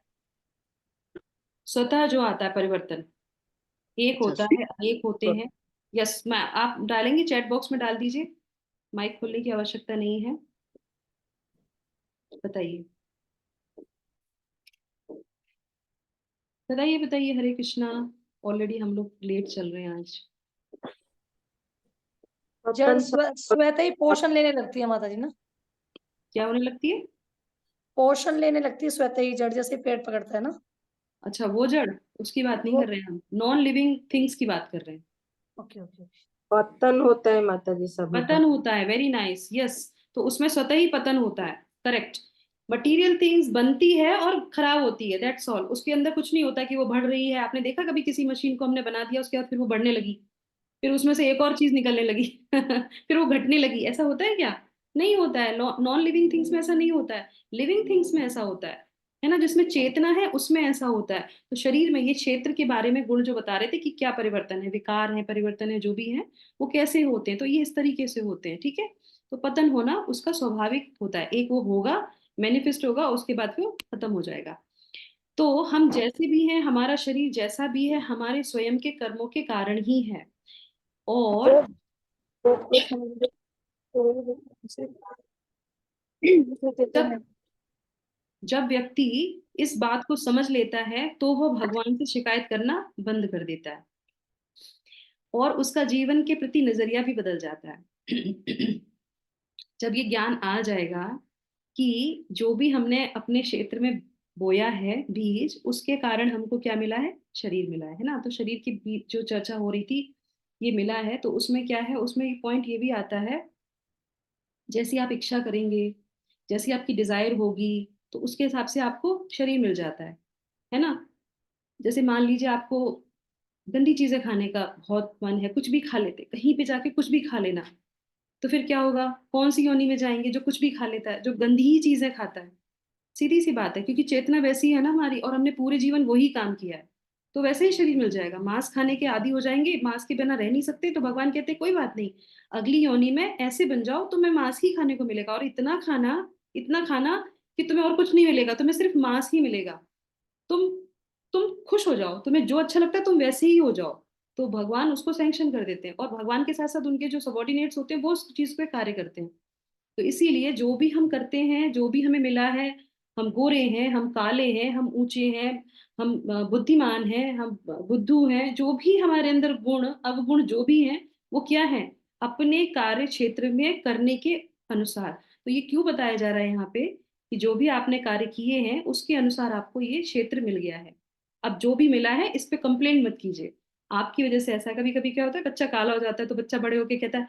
स्वतः जो आता है परिवर्तन? एक अच्छा। होता है, अनेक होते हैं। यस, मैं आप डालेंगे चैट बॉक्स में डाल दीजिए, माइक खोलने की आवश्यकता नहीं है। बताइए, बताइए, बताइए। हरे कृष्णा। ऑलरेडी हम लोग लेट चल रहे हैं आज। जड़ स्वतः ही पोषण लेने लगती है माता जी ना। क्या होने लगती है? पोषण लेने लगती है स्वतः ही, जड़ जैसे पेड़ पकड़ता है ना। अच्छा, वो जड़, उसकी बात नहीं वो कर रहे हैं हम, नॉन लिविंग थिंग्स की बात कर रहे हैं। Okay okay. पतन होता है माता जी सभी का। पतन होता है, वेरी नाइस, यस। तो उसमें स्वतः ही पतन होता है, करेक्ट। मटीरियल थिंग्स बनती है और खराब होती है, दैट्स ऑल। उसके अंदर कुछ नहीं होता कि वो बढ़ रही है। आपने देखा कभी किसी मशीन को हमने बना दिया, उसके बाद फिर वो बढ़ने लगी, फिर उसमें से एक और चीज निकलने लगी फिर वो घटने लगी, ऐसा होता है क्या? नहीं होता है। नॉन लिविंग थिंग्स में ऐसा नहीं होता है, लिविंग थिंग्स में ऐसा होता है ना, जिसमें चेतना है उसमें ऐसा होता है। तो शरीर में ये क्षेत्र के बारे में गुण जो बता रहे थे कि क्या परिवर्तन है, विकार है, परिवर्तन है, जो भी है वो कैसे होते हैं, तो ये इस तरीके से होते हैं, ठीक है। तो पतन होना उसका स्वाभाविक होता है, एक वो होगा, मैनिफेस्ट होगा, उसके बाद फिर वो खत्म हो जाएगा। तो हम जैसे भी हैं, हमारा शरीर जैसा भी है, हमारे स्वयं के कर्मों के कारण ही है। और जब जब व्यक्ति इस बात को समझ लेता है तो वह भगवान से शिकायत करना बंद कर देता है, और उसका जीवन के प्रति नजरिया भी बदल जाता है। जब ये ज्ञान आ जाएगा कि जो भी हमने अपने क्षेत्र में बोया है बीज, उसके कारण हमको क्या मिला है? शरीर मिला है ना। तो शरीर की बीज जो चर्चा हो रही थी, ये मिला है, तो उसमें क्या है, उसमें पॉइंट ये भी आता है, जैसी आप इच्छा करेंगे, जैसी आपकी डिजायर होगी, तो उसके हिसाब से आपको शरीर मिल जाता है ना। जैसे मान लीजिए आपको गंदी चीजें खाने का बहुत मन है, कुछ भी खा लेते, कहीं पे जाके कुछ भी खा लेना, तो फिर क्या होगा? कौन सी योनि में जाएंगे? जो कुछ भी खा लेता है, जो गंदी ही चीजें खाता है। सीधी सी बात है, क्योंकि चेतना वैसी है ना हमारी, और हमने पूरे जीवन वही काम किया है, तो वैसे ही शरीर मिल जाएगा। मांस खाने के आदी हो जाएंगे, मांस के बिना रह नहीं सकते, तो भगवान कहते कोई बात नहीं, अगली योनि में ऐसे बन जाओ, तुम्हें मांस ही खाने को मिलेगा, और इतना खाना, इतना खाना कि तुम्हें और कुछ नहीं मिलेगा, तुम्हें सिर्फ मांस ही मिलेगा। तुम तुम खुश हो जाओ, तुम्हें जो अच्छा लगता है तुम वैसे ही हो जाओ। तो भगवान उसको सैंक्शन कर देते हैं, और भगवान के साथ साथ उनके जो सबॉर्डिनेट्स होते हैं वो उस चीज पे कार्य करते हैं। तो इसीलिए जो भी हम करते हैं, जो भी हमें मिला है, हम गोरे हैं, हम काले हैं, हम ऊंचे हैं, हम बुद्धिमान हैं, हम बुद्धू हैं, जो भी हमारे अंदर गुण अवगुण जो भी हैं, वो क्या है, अपने कार्य क्षेत्र में करने के अनुसार। तो ये क्यों बताया जा रहा है यहाँ पे कि जो भी आपने कार्य किए हैं उसके अनुसार आपको ये क्षेत्र मिल गया है। अब जो भी मिला है इस पे कंप्लेंट मत कीजिए। आपकी वजह से ऐसा कभी कभी क्या होता है, बच्चा काला हो जाता है तो बच्चा बड़े होके कहता है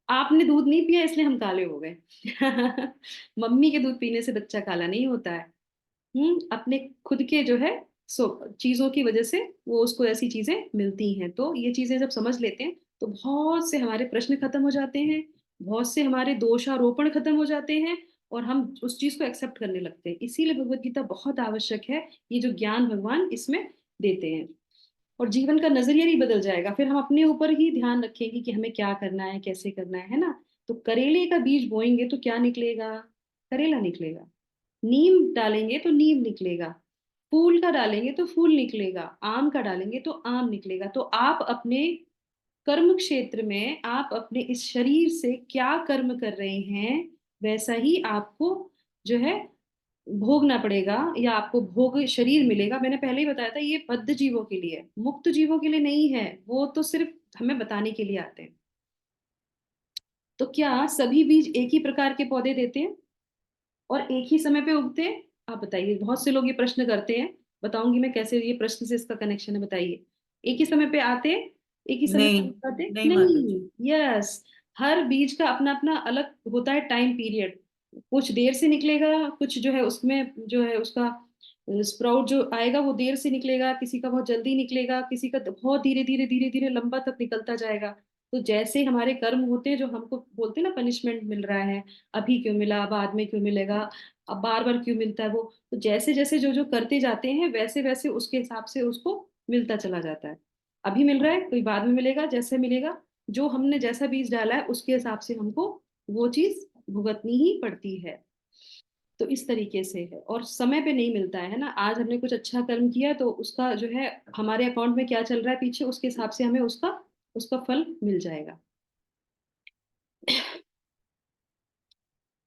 आपने दूध नहीं पिया इसलिए हम काले हो गए। मम्मी के दूध पीने से बच्चा काला नहीं होता है। अपने खुद के जो है सो चीजों की वजह से वो उसको ऐसी चीजें मिलती हैं। तो ये चीजें जब समझ लेते हैं तो बहुत से हमारे प्रश्न खत्म हो जाते हैं, बहुत से हमारे दोषारोपण खत्म हो जाते हैं, और हम उस चीज को एक्सेप्ट करने लगते हैं। इसीलिए भगवत गीता बहुत आवश्यक है। ये जो ज्ञान भगवान इसमें देते हैं, और जीवन का नजरिया ही बदल जाएगा। फिर हम अपने ऊपर ही ध्यान रखेंगे कि हमें क्या करना है, कैसे करना है ना। तो करेले का बीज बोएंगे तो क्या निकलेगा, करेला निकलेगा। नीम डालेंगे तो नीम निकलेगा। फूल का डालेंगे तो फूल निकलेगा। आम का डालेंगे तो आम निकलेगा। तो आप अपने कर्म क्षेत्र में, आप अपने इस शरीर से क्या कर्म कर रहे हैं, वैसा ही आपको जो है भोगना पड़ेगा, या आपको भोग शरीर मिलेगा। मैंने पहले ही बताया था ये बद्ध जीवों के लिए है, मुक्त जीवों के लिए नहीं है। वो तो सिर्फ हमें बताने के लिए आते हैं। तो क्या सभी बीज एक ही प्रकार के पौधे देते हैं और एक ही समय पे उगते हैं? आप बताइए। बहुत से लोग ये प्रश्न करते हैं, बताऊंगी मैं कैसे ये प्रश्न से इसका कनेक्शन है, बताइए। एक ही समय पे आते हैं, एक ही समय पे नहीं, उग जाते हैं? नहीं माता जी। नहीं। यस, हर बीज का अपना अपना अलग होता है टाइम पीरियड। कुछ देर से निकलेगा, कुछ जो है उसमें जो है उसका स्प्राउट जो आएगा वो देर से निकलेगा, किसी का बहुत जल्दी निकलेगा, किसी का बहुत धीरे धीरे धीरे धीरे लंबा तक निकलता जाएगा। तो जैसे हमारे कर्म होते हैं, जो हमको बोलते हैं ना पनिशमेंट मिल रहा है, अभी क्यों मिला, बाद में क्यों मिलेगा, अब बार बार क्यों मिलता है वो, तो जैसे जैसे जो जो करते जाते हैं वैसे वैसे उसके हिसाब से उसको मिलता चला जाता है। अभी मिल रहा है, कोई बाद में मिलेगा, जैसे मिलेगा जो हमने जैसा बीज डाला है उसके हिसाब से हमको वो चीज भुगतनी ही पड़ती है। तो इस तरीके से है, और समय पे नहीं मिलता है ना। आज हमने कुछ अच्छा कर्म किया तो उसका जो है हमारे अकाउंट में क्या चल रहा है पीछे, उसके हिसाब से हमें उसका उसका फल मिल जाएगा।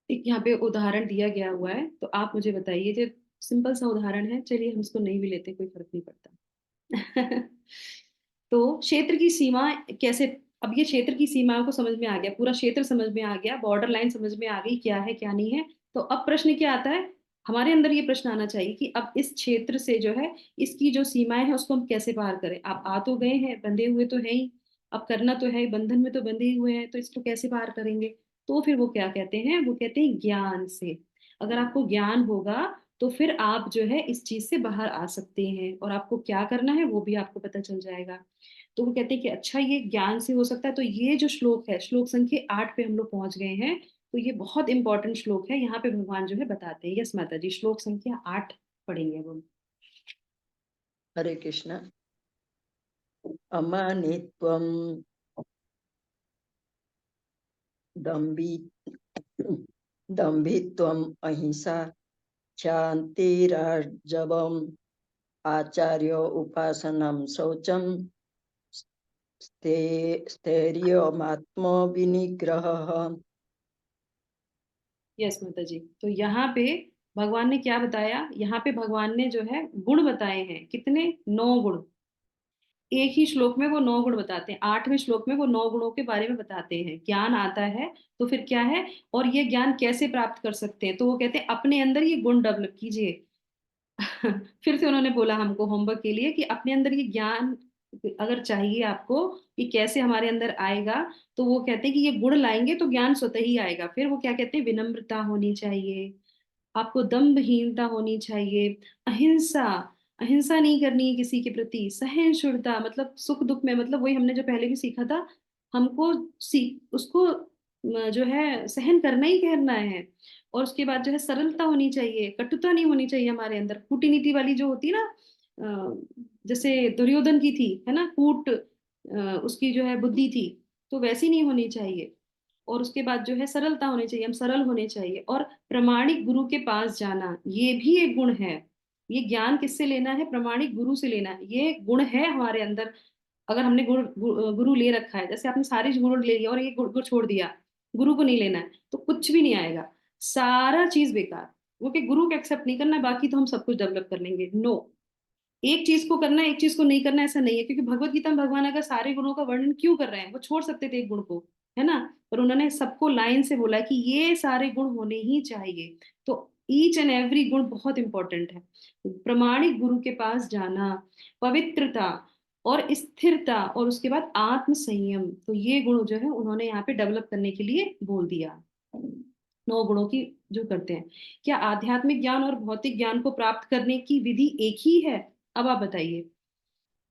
एक यहाँ पे उदाहरण दिया गया हुआ है, तो आप मुझे बताइए। जो सिंपल सा उदाहरण है, चलिए हम इसको नहीं भी लेते कोई फर्क नहीं पड़ता। तो क्षेत्र की सीमा कैसे, अब ये क्षेत्र की सीमाओं को समझ में आ गया, पूरा क्षेत्र समझ में आ गया, बॉर्डर लाइन समझ में आ गई क्या है क्या नहीं है। तो अब प्रश्न क्या आता है, हमारे अंदर ये प्रश्न आना चाहिए कि अब इस क्षेत्र से जो है इसकी जो सीमाएं हैं उसको हम कैसे पार करें। आप आ तो गए हैं, बंधे हुए तो है ही, अब करना तो है, बंधन में तो बंधे ही हुए हैं, तो इसको कैसे पार करेंगे। तो फिर वो क्या कहते हैं, वो कहते हैं ज्ञान से। अगर आपको ज्ञान होगा तो फिर आप जो है इस चीज से बाहर आ सकते हैं, और आपको क्या करना है वो भी आपको पता चल जाएगा। तो वो कहते हैं कि अच्छा ये ज्ञान से हो सकता है। तो ये जो श्लोक है, श्लोक संख्या 8 पे हम लोग पहुंच गए हैं। तो ये बहुत इंपॉर्टेंट श्लोक है, यहाँ पे भगवान जो है बताते हैं। यस माता जी, श्लोक संख्या 8 पढ़ेंगे वो। हरे कृष्णा। अमानित्वम दम्भी दम्भित्वम अहिंसा शांतिरार्जवम आचार्य उपासनम शौचम स्थैर्यमात्म विनिग्रह। यस माता जी, तो यहाँ पे भगवान ने क्या बताया, यहाँ पे भगवान ने जो है गुण बताए हैं। कितने, 9 गुण। एक ही श्लोक में वो 9 गुण बताते हैं, 8वें श्लोक में वो 9 गुणों के बारे में बताते हैं। ज्ञान आता है तो फिर क्या है, और ये ज्ञान कैसे प्राप्त कर सकते हैं। तो वो कहते हैं अपने अंदर ये गुण डेवलप कीजिए। फिर से उन्होंने बोला हमको होमवर्क के लिए कि अपने अंदर ये ज्ञान अगर चाहिए आपको, कि कैसे हमारे अंदर आएगा, तो वो कहते हैं कि ये गुण लाएंगे तो ज्ञान स्वतः ही आएगा। फिर वो क्या कहते हैं, विनम्रता होनी चाहिए, आपको दम्भहीनता होनी चाहिए, अहिंसा, अहिंसा नहीं करनी है किसी के प्रति, सहिष्णुता मतलब सुख दुख में, मतलब वही हमने जो पहले भी सीखा था, हमको उसको जो है सहन करना ही करना है। और उसके बाद जो है सरलता होनी चाहिए, कटुता नहीं होनी चाहिए हमारे अंदर, कूटनीति वाली जो होती है ना, जैसे दुर्योधन की थी है ना, उसकी जो है बुद्धि थी, तो वैसी नहीं होनी चाहिए। और उसके बाद जो है सरलता होनी चाहिए, हम सरल होने चाहिए। और प्रामाणिक गुरु के पास जाना, ये भी एक गुण है। ये ज्ञान किससे लेना है? प्रामाणिक गुरु से लेना है। ये गुण है हमारे अंदर। अगर हमने गुरु ले रखा है, जैसे आपने सारे गुरु ले लिया और ये गुरु को छोड़ दिया, गुरु को नहीं लेना है, तो कुछ भी नहीं आएगा, सारा चीज बेकार। वो कि गुरु को एक्सेप्ट नहीं करना है, बाकी तो हम सब कुछ डेवलप कर लेंगे। नो, एक चीज को करना है, एक चीज को नहीं करना, ऐसा नहीं है। क्योंकि भगवत गीता में भगवान अगर सारे गुणों का वर्णन क्यों कर रहे हैं? वो छोड़ सकते थे एक गुण को, है ना, पर उन्होंने सबको लाइन से बोला कि ये सारे गुण होने ही चाहिए। तो ईच एंड एवरी गुण बहुत इंपॉर्टेंट है। प्रमाणिक गुरु के पास जाना, पवित्रता और स्थिरता, और उसके बाद आत्म संयम, तो ये गुण जो है उन्होंने यहाँ पे डेवलप करने के लिए बोल दिया। 9 गुणों की जो करते हैं। क्या आध्यात्मिक ज्ञान और भौतिक ज्ञान को प्राप्त करने की विधि एक ही है? अब आप बताइए।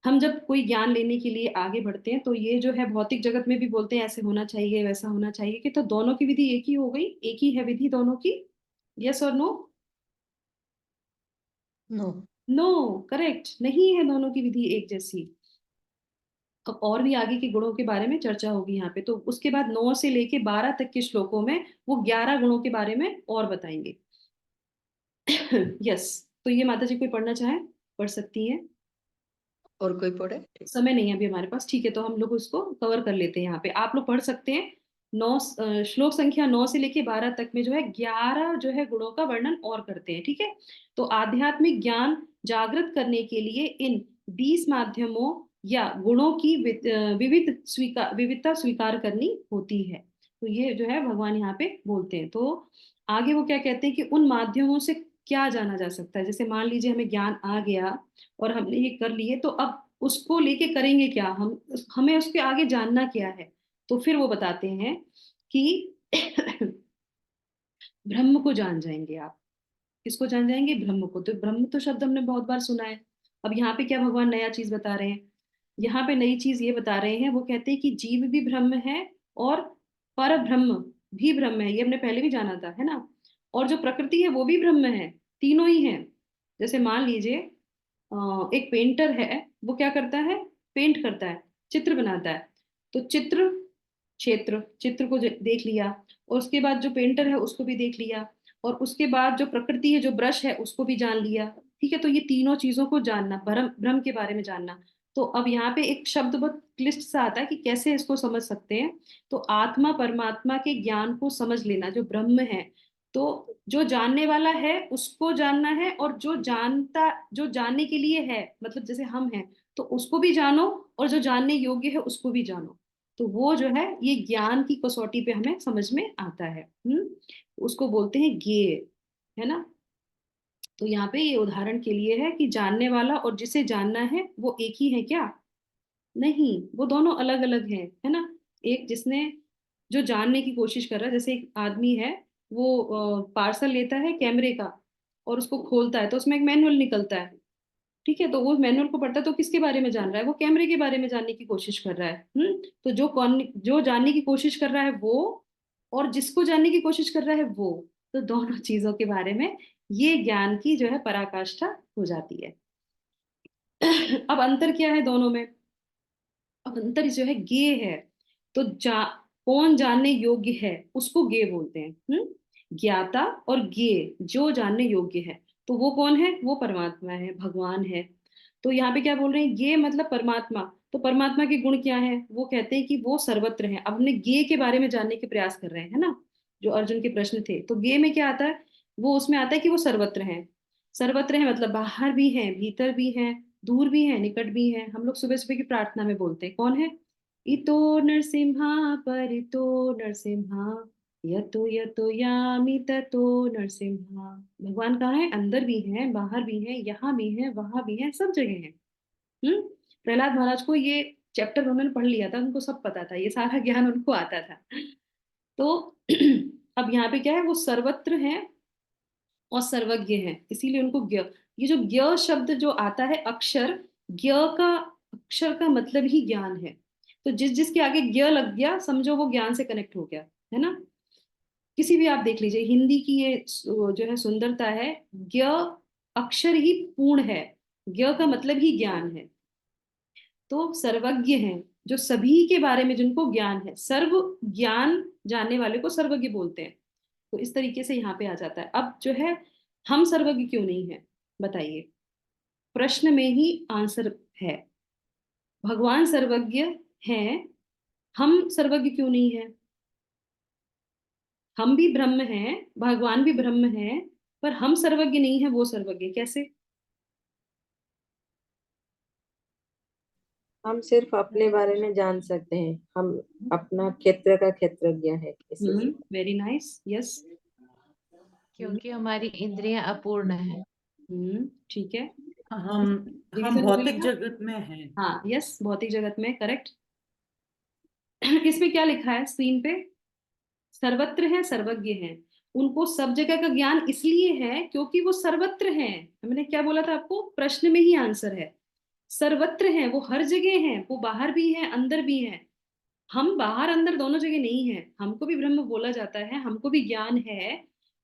हम जब कोई ज्ञान लेने के लिए आगे बढ़ते हैं, तो ये जो है भौतिक जगत में भी बोलते हैं ऐसे होना चाहिए, वैसा होना चाहिए, कि तो दोनों की विधि एक ही हो गई, एक ही है विधि दोनों की? यस और नो? नो। नो, करेक्ट नहीं है दोनों की विधि एक जैसी। अब और भी आगे के गुणों के बारे में चर्चा होगी यहाँ पे, तो उसके बाद 9 से लेके 12 तक के श्लोकों में वो 11 गुणों के बारे में और बताएंगे। यस, तो ये माता जी कोई पढ़ना चाहे पढ़ सकती हैं। और कोई पढ़े? ठीक। समय नहीं है अभी हमारे पास, ठीक है, तो हम लोग उसको कवर कर लेते हैं यहाँ पे। आप लोग पढ़ सकते हैं। 9 श्लोक संख्या 9 से लेके 12 तक में जो है 11 जो है गुणों का वर्णन और करते हैं, ठीक है। तो आध्यात्मिक ज्ञान जागृत करने के लिए इन 20 माध्यमों या गुणों की विविधता स्वीकार करनी होती है। तो ये जो है भगवान यहाँ पे बोलते हैं। तो आगे वो क्या कहते हैं कि उन माध्यमों से क्या जाना जा सकता है। जैसे मान लीजिए हमें ज्ञान आ गया और हमने ये कर लिए, तो अब उसको लेके करेंगे क्या? हमें उसके आगे जानना क्या है? तो फिर वो बताते हैं कि ब्रह्म को जान जाएंगे आप। किसको जान जाएंगे? ब्रह्म को। तो ब्रह्म तो शब्द हमने बहुत बार सुना है। अब यहाँ पे क्या भगवान नया चीज बता रहे हैं? यहाँ पे नई चीज ये बता रहे हैं, वो कहते हैं कि जीव भी ब्रह्म है और पर ब्रह्म भी ब्रह्म है। ये हमने पहले भी जाना था, है ना। और जो प्रकृति है वो भी ब्रह्म है, तीनों ही है। जैसे मान लीजिए एक पेंटर है, वो क्या करता है? पेंट करता है, चित्र बनाता है। तो चित्र क्षेत्र, चित्र को देख लिया, और उसके बाद जो पेंटर है उसको भी देख लिया, और उसके बाद जो प्रकृति है, जो ब्रश है, उसको भी जान लिया। ठीक है, तो ये तीनों चीजों को जानना, ब्रह्म ब्रह्म के बारे में जानना। तो अब यहाँ पे एक शब्द बहुत क्लिष्ट सा आता है कि कैसे इसको समझ सकते हैं। तो आत्मा परमात्मा के ज्ञान को समझ लेना, जो ब्रह्म है। तो जो जानने वाला है उसको जानना है, और जो जानने के लिए है, मतलब जैसे हम हैं, तो उसको भी जानो, और जो जानने योग्य है उसको भी जानो। तो वो जो है ये ज्ञान की कसौटी पे हमें समझ में आता है। उसको बोलते हैं ज्ञेय, है ना। तो यहाँ पे ये उदाहरण के लिए है कि जानने वाला और जिसे जानना है वो एक ही है क्या? नहीं, वो दोनों अलग अलग हैं, है ना। एक जिसने जो जानने की कोशिश कर रहा है, जैसे एक आदमी है, वो पार्सल लेता है कैमरे का और उसको खोलता है, तो उसमें एक मैनुअल निकलता है। ठीक है, तो वो मैनुअल को पढ़ता है, तो किसके बारे में जान रहा है? वो कैमरे के बारे में जानने की कोशिश कर रहा है। तो जो जानने की कोशिश कर रहा है वो, और जिसको जानने की कोशिश कर रहा है वो, तो दोनों चीजों के बारे में ये ज्ञान की जो है पराकाष्ठा हो जाती है। अब अंतर क्या है दोनों में? अब अंतर जो है ज्ञेय है। तो कौन जानने योग्य है उसको ज्ञेय बोलते हैं। ज्ञाता और ज्ञेय, जो जानने योग्य है, तो वो कौन है? वो परमात्मा है, भगवान है। तो यहाँ पे क्या बोल रहे हैं? ज्ञेय मतलब परमात्मा। तो परमात्मा के गुण क्या है? वो कहते हैं कि वो सर्वत्र है। अब हमने ज्ञेय के बारे में जानने के प्रयास कर रहे हैं, है ना, जो अर्जुन के प्रश्न थे। तो ज्ञेय में क्या आता है? वो उसमें आता है कि वो सर्वत्र है। सर्वत्र है मतलब बाहर भी है, भीतर भी है, दूर भी है, निकट भी है। हम लोग सुबह सुबह की प्रार्थना में बोलते हैं, कौन है? इतो नरसिम्हा परितो नरसिम्हा, यतो यतो यामि ततो नरसिम्हा। भगवान कहाँ है? अंदर भी है, बाहर भी है, यहाँ भी है, वहां भी है, सब जगह है। हम्म प्रहलाद महाराज को ये चैप्टर उन्होंने पढ़ लिया था, उनको सब पता था, ये सारा ज्ञान उनको आता था। तो अब यहाँ पे क्या है? वो सर्वत्र है और सर्वज्ञ है, इसीलिए उनको ज्ञ। ये जो ज्ञ शब्द जो आता है अक्षर, ज्ञ का अक्षर का मतलब ही ज्ञान है। तो जिस जिसके आगे ज्ञ लग गया, समझो वो ज्ञान से कनेक्ट हो गया, है ना। किसी भी आप देख लीजिए, हिंदी की ये जो है सुंदरता है, ज्ञ अक्षर ही पूर्ण है, ज्ञ का मतलब ही ज्ञान है। तो सर्वज्ञ हैं, जो सभी के बारे में जिनको ज्ञान है, सर्व ज्ञान जानने वाले को सर्वज्ञ बोलते हैं। तो इस तरीके से यहाँ पे आ जाता है। अब जो है, हम सर्वज्ञ क्यों नहीं है? बताइए, प्रश्न में ही आंसर है। भगवान सर्वज्ञ हैं, हम सर्वज्ञ क्यों नहीं है? हम भी ब्रह्म हैं, भगवान भी ब्रह्म है, पर हम सर्वज्ञ नहीं है, वो सर्वज्ञ कैसे? हम सिर्फ अपने बारे में जान सकते हैं, हम अपना क्षेत्र का क्षेत्रज्ञ है इसलिए। Very nice, yes. क्योंकि हमारी इंद्रियां अपूर्ण है। ठीक है। हम दीदी हम सर भौतिक बोलिएगा। जगत में हैं। हाँ, यस, भौतिक जगत में, करेक्ट। इसमें क्या लिखा है स्क्रीन पे? सर्वत्र है, सर्वज्ञ है। उनको सब जगह का ज्ञान इसलिए है क्योंकि वो सर्वत्र हैं। मैंने क्या बोला था आपको? प्रश्न में ही आंसर है। सर्वत्र हैं, वो हर जगह हैं, वो बाहर भी हैं, अंदर भी हैं। हम बाहर अंदर दोनों जगह नहीं है। हमको भी ब्रह्म बोला जाता है, हमको भी ज्ञान है,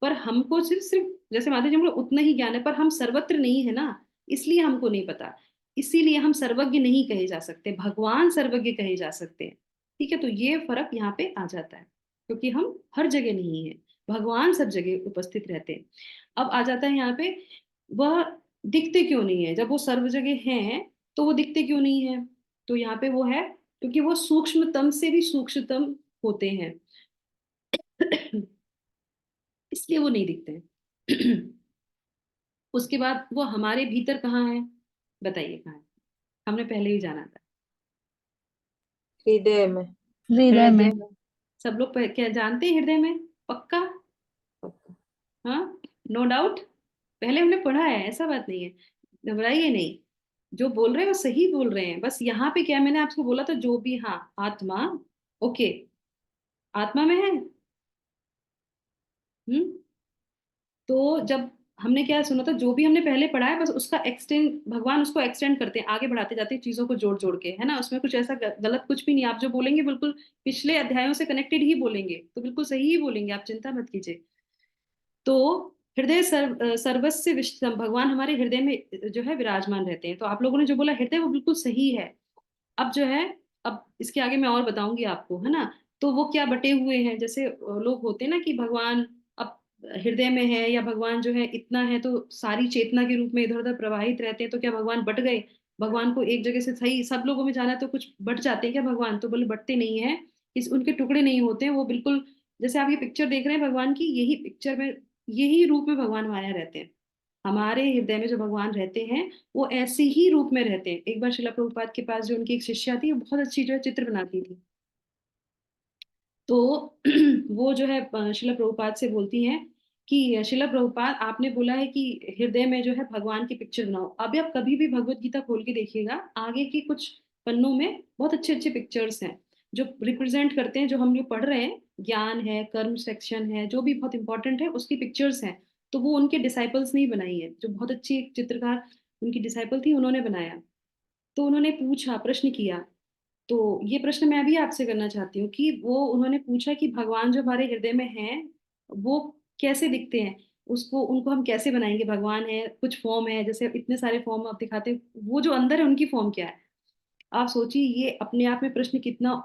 पर हमको सिर्फ सिर्फ जैसे माता जी बोले उतना ही ज्ञान है, पर हम सर्वत्र नहीं है ना, इसलिए हमको नहीं पता। इसीलिए हम सर्वज्ञ नहीं कहे जा सकते, भगवान सर्वज्ञ कहे जा सकते हैं। ठीक है, तो ये फर्क यहाँ पे आ जाता है, क्योंकि हम हर जगह नहीं है, भगवान सब जगह उपस्थित रहते हैं। अब आ जाता है यहाँ पे, वह दिखते क्यों नहीं है? जब वो सर्व जगह हैं तो वो दिखते क्यों नहीं है? तो यहाँ पे वो है क्योंकि वो सूक्ष्मतम से भी सूक्ष्मतम होते हैं। इसलिए वो नहीं दिखते हैं। उसके बाद वो हमारे भीतर कहाँ है? बताइए कहाँ है? हमने पहले ही जाना था। हृदय में। हृदय में। सब लोग क्या जानते हैं? हृदय में, पक्का? हाँ, नो डाउट। पहले हमने पढ़ा है, ऐसा बात नहीं है, घबराइए नहीं। जो बोल रहे हैं वो सही बोल रहे हैं। बस यहाँ पे क्या मैंने आपको बोला था, जो भी, हाँ, आत्मा, ओके, आत्मा में है। हम्म। तो जब हमने क्या सुना था, जो भी हमने पहले पढ़ा है बस उसका एक्सटेंड, भगवान उसको एक्सटेंड करते हैं, आगे बढ़ाते जाते हैं चीजों को जोड़ जोड़ के, है ना। उसमें कुछ ऐसा गलत कुछ भी नहीं। आप जो बोलेंगे बिल्कुल पिछले अध्यायों से कनेक्टेड ही बोलेंगे, तो बिल्कुल सही ही बोलेंगे, आप चिंता मत कीजिए। तो हृदय सर्वस्व विश्वम, भगवान हमारे हृदय में जो है विराजमान रहते हैं। तो आप लोगों ने जो बोला हृदय, वो बिल्कुल सही है। अब जो है, अब इसके आगे मैं और बताऊंगी आपको, है ना। तो वो क्या बटे हुए हैं, जैसे लोग होते हैं ना कि भगवान अब हृदय में है, या भगवान जो है इतना है तो सारी चेतना के रूप में इधर उधर प्रवाहित रहते हैं, तो क्या भगवान बट गए? भगवान को एक जगह से सही सब लोगों में जाना है तो कुछ बट जाते हैं क्या भगवान? तो बोले बटते नहीं है, इस उनके टुकड़े नहीं होते हैं, वो बिल्कुल जैसे आप ये पिक्चर देख रहे हैं भगवान की, यही पिक्चर में, यही रूप में भगवान हमारे यहाँ रहते हैं। हमारे हृदय में जो भगवान रहते हैं वो ऐसे ही रूप में रहते हैं। एक बार शिला प्रभुपाद के पास जो उनकी एक शिष्या थी, वो बहुत अच्छी जो है चित्र बनाती थी। तो वो जो है शिला प्रभुपाद से बोलती हैं कि शिला प्रभुपाद, आपने बोला है कि हृदय में जो है भगवान की पिक्चर बनाओ। अभी आप कभी भी भगवत गीता खोल के देखिएगा, आगे के कुछ पन्नों में बहुत अच्छे अच्छे पिक्चर्स हैं जो रिप्रेजेंट करते हैं जो हम लोग पढ़ रहे हैं। ज्ञान है, कर्म सेक्शन है, जो भी बहुत इंपॉर्टेंट है उसकी पिक्चर्स हैं। तो वो उनके डिसाइपल्स ने ही बनाई है, जो बहुत अच्छी एक चित्रकार उनकी डिसाइपल थी, उन्होंने बनाया। तो उन्होंने पूछा, प्रश्न किया। तो ये प्रश्न मैं भी आपसे करना चाहती हूँ कि वो उन्होंने पूछा कि भगवान जो हमारे हृदय में हैं वो कैसे दिखते हैं? उसको उनको हम कैसे बनाएंगे? भगवान है, कुछ फॉर्म है, जैसे इतने सारे फॉर्म आप दिखाते हैं, वो जो अंदर है उनकी फॉर्म क्या है? आप सोचिए, ये अपने आप में प्रश्न कितना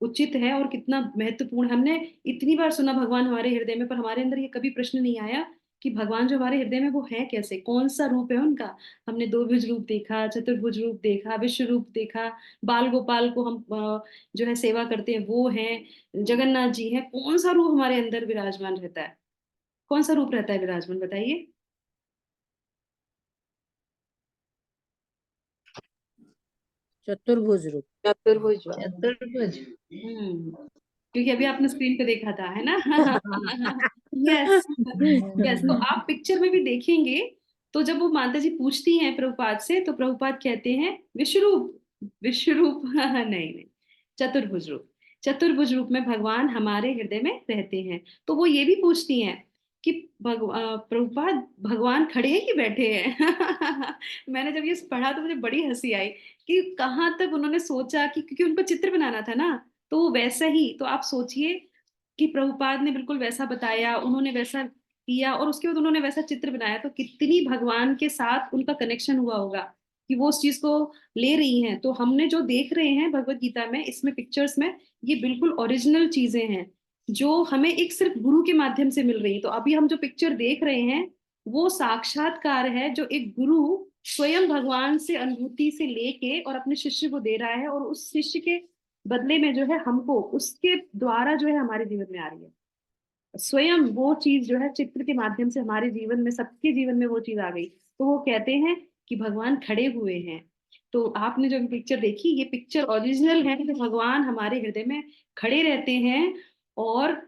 उचित है और कितना महत्वपूर्ण है। हमने इतनी बार सुना भगवान हमारे हृदय में, पर हमारे अंदर ये कभी प्रश्न नहीं आया कि भगवान जो हमारे हृदय में वो है कैसे, कौन सा रूप है उनका। हमने दो भुज रूप देखा, चतुर्भुज रूप देखा, विश्व रूप देखा, बाल गोपाल को हम जो है सेवा करते हैं वो हैं, जगन्नाथ जी हैं। कौन सा रूप हमारे अंदर विराजमान रहता है? कौन सा रूप रहता है विराजमान, बताइए। चतुर्भुज रूप। चतुर्भुज वाला। चतुर्भुज। क्योंकि अभी आपने स्क्रीन पे देखा था, है ना। Yes, yes. तो आप पिक्चर में भी देखेंगे, तो जब वो माता जी पूछती हैं प्रभुपाद से, तो प्रभुपाद कहते हैं विश्वरूप। विश्वरूप नहीं नहीं, चतुर्भुज रूप। चतुर्भुज रूप में भगवान हमारे हृदय में रहते हैं। तो वो ये भी पूछती हैं कि प्रभुपाद, भगवान खड़े हैं कि बैठे हैं? मैंने जब ये पढ़ा तो मुझे बड़ी हंसी आई कि कहाँ तक उन्होंने सोचा, कि क्योंकि उनको चित्र बनाना था ना, तो वो वैसा ही, तो आप सोचिए कि प्रभुपाद ने बिल्कुल वैसा बताया, उन्होंने वैसा किया, और उसके बाद उन्होंने वैसा चित्र बनाया, तो कितनी भगवान के साथ उनका कनेक्शन हुआ होगा कि वो उस चीज को ले रही हैं। तो हमने जो देख रहे हैं भगवत गीता में, इसमें पिक्चर्स में, ये बिल्कुल ओरिजिनल चीजें हैं जो हमें एक सिर्फ गुरु के माध्यम से मिल रही है। तो अभी हम जो पिक्चर देख रहे हैं वो साक्षात्कार है जो एक गुरु स्वयं भगवान से अनुभूति से लेके और अपने शिष्य को दे रहा है, और उस शिष्य के बदले में जो है हमको उसके द्वारा जो है हमारे जीवन में आ रही है। स्वयं वो चीज जो है चित्र के माध्यम से हमारे जीवन में, सबके जीवन में वो चीज आ गई। तो वो कहते हैं कि भगवान खड़े हुए हैं। तो आपने जो पिक्चर देखी, ये पिक्चर ओरिजिनल है कि भगवान हमारे हृदय में खड़े रहते हैं और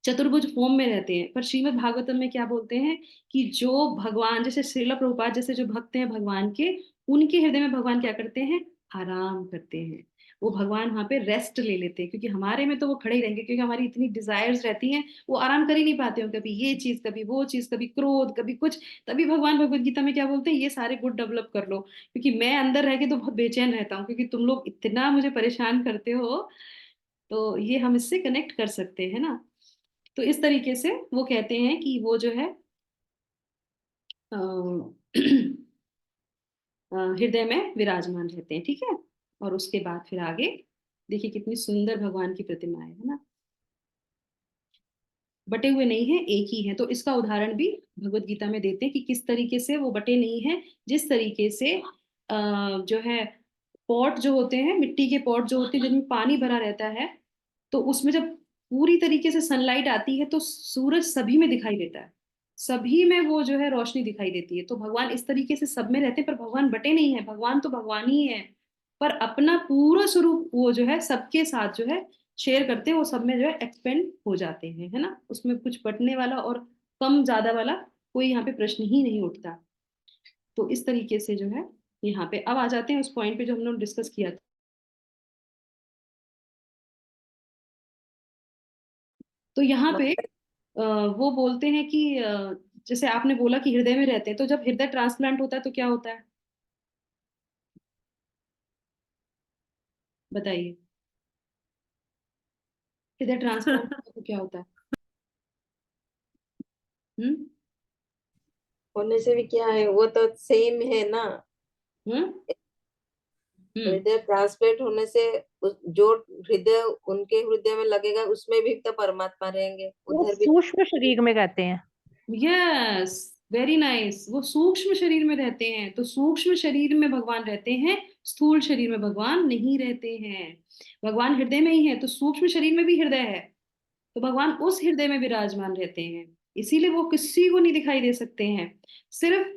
चतुर्भुज फॉर्म में रहते हैं। पर श्रीमद् भागवतम में क्या बोलते हैं कि जो भगवान, जैसे श्रील प्रभुपाद जैसे जो भक्त हैं भगवान के, उनके हृदय में भगवान क्या करते हैं, आराम करते हैं। वो भगवान वहां पे रेस्ट ले लेते हैं, क्योंकि हमारे में तो वो खड़े ही रहेंगे, क्योंकि हमारी इतनी डिजायर्स रहती हैं, वो आराम कर ही नहीं पाते हो, कभी ये चीज, कभी वो चीज, कभी क्रोध, कभी कुछ। तभी भगवान भगवत गीता में क्या बोलते हैं, ये सारे गुण डेवलप कर लो, क्योंकि मैं अंदर रह के तो बहुत बेचैन रहता हूँ, क्योंकि तुम लोग इतना मुझे परेशान करते हो। तो ये हम इससे कनेक्ट कर सकते हैं ना। तो इस तरीके से वो कहते हैं कि वो जो है अ, हृदय में विराजमान रहते हैं, ठीक है। और उसके बाद फिर आगे देखिए कितनी सुंदर भगवान की प्रतिमा है ना। बटे हुए नहीं है, एक ही है। तो इसका उदाहरण भी भगवत गीता में देते हैं कि किस तरीके से वो बटे नहीं है। जिस तरीके से जो है पॉट जो होते हैं, मिट्टी के पॉट जो होते हैं जिनमें पानी भरा रहता है, तो उसमें जब पूरी तरीके से सनलाइट आती है तो सूरज सभी में दिखाई देता है, सभी में वो जो है रोशनी दिखाई देती है। तो भगवान इस तरीके से सब में रहते हैं, पर भगवान बटे नहीं है, भगवान तो भगवान ही है। पर अपना पूरा स्वरूप वो जो है सबके साथ जो है शेयर करते हैं, वो सब में जो है एक्सपेंड हो जाते हैं, है ना। उसमें कुछ बटने वाला और कम ज्यादा वाला कोई यहाँ पे प्रश्न ही नहीं उठता। तो इस तरीके से जो है यहाँ पे अब आ जाते हैं उस पॉइंट पे जो हम लोग डिस्कस किया था। तो यहाँ पे वो बोलते हैं कि जैसे आपने बोला कि हृदय में रहते हैं, तो जब हृदय ट्रांसप्लांट होता है तो क्या होता है, बताइए। हृदय ट्रांसप्लांट होता है तो क्या होता है? हम्म। होने से भी क्या है, वो तो सेम है ना। हम्म। हम्म। हृदय ट्रांसप्लेंट होने से जो हृदय उनके हृदय में लगेगा उसमें भी तो परमात्मा रहेंगे, वो उधर भी। सूक्ष्म शरीर में रहते हैं। Yes, very nice. वो सूक्ष्म शरीर में रहते हैं, तो सूक्ष्म शरीर में भगवान रहते हैं, स्थूल शरीर में भगवान नहीं रहते हैं। भगवान हृदय में ही है, तो सूक्ष्म शरीर में भी हृदय है, तो भगवान उस हृदय में विराजमान रहते हैं। इसीलिए वो किसी को नहीं दिखाई दे सकते हैं, सिर्फ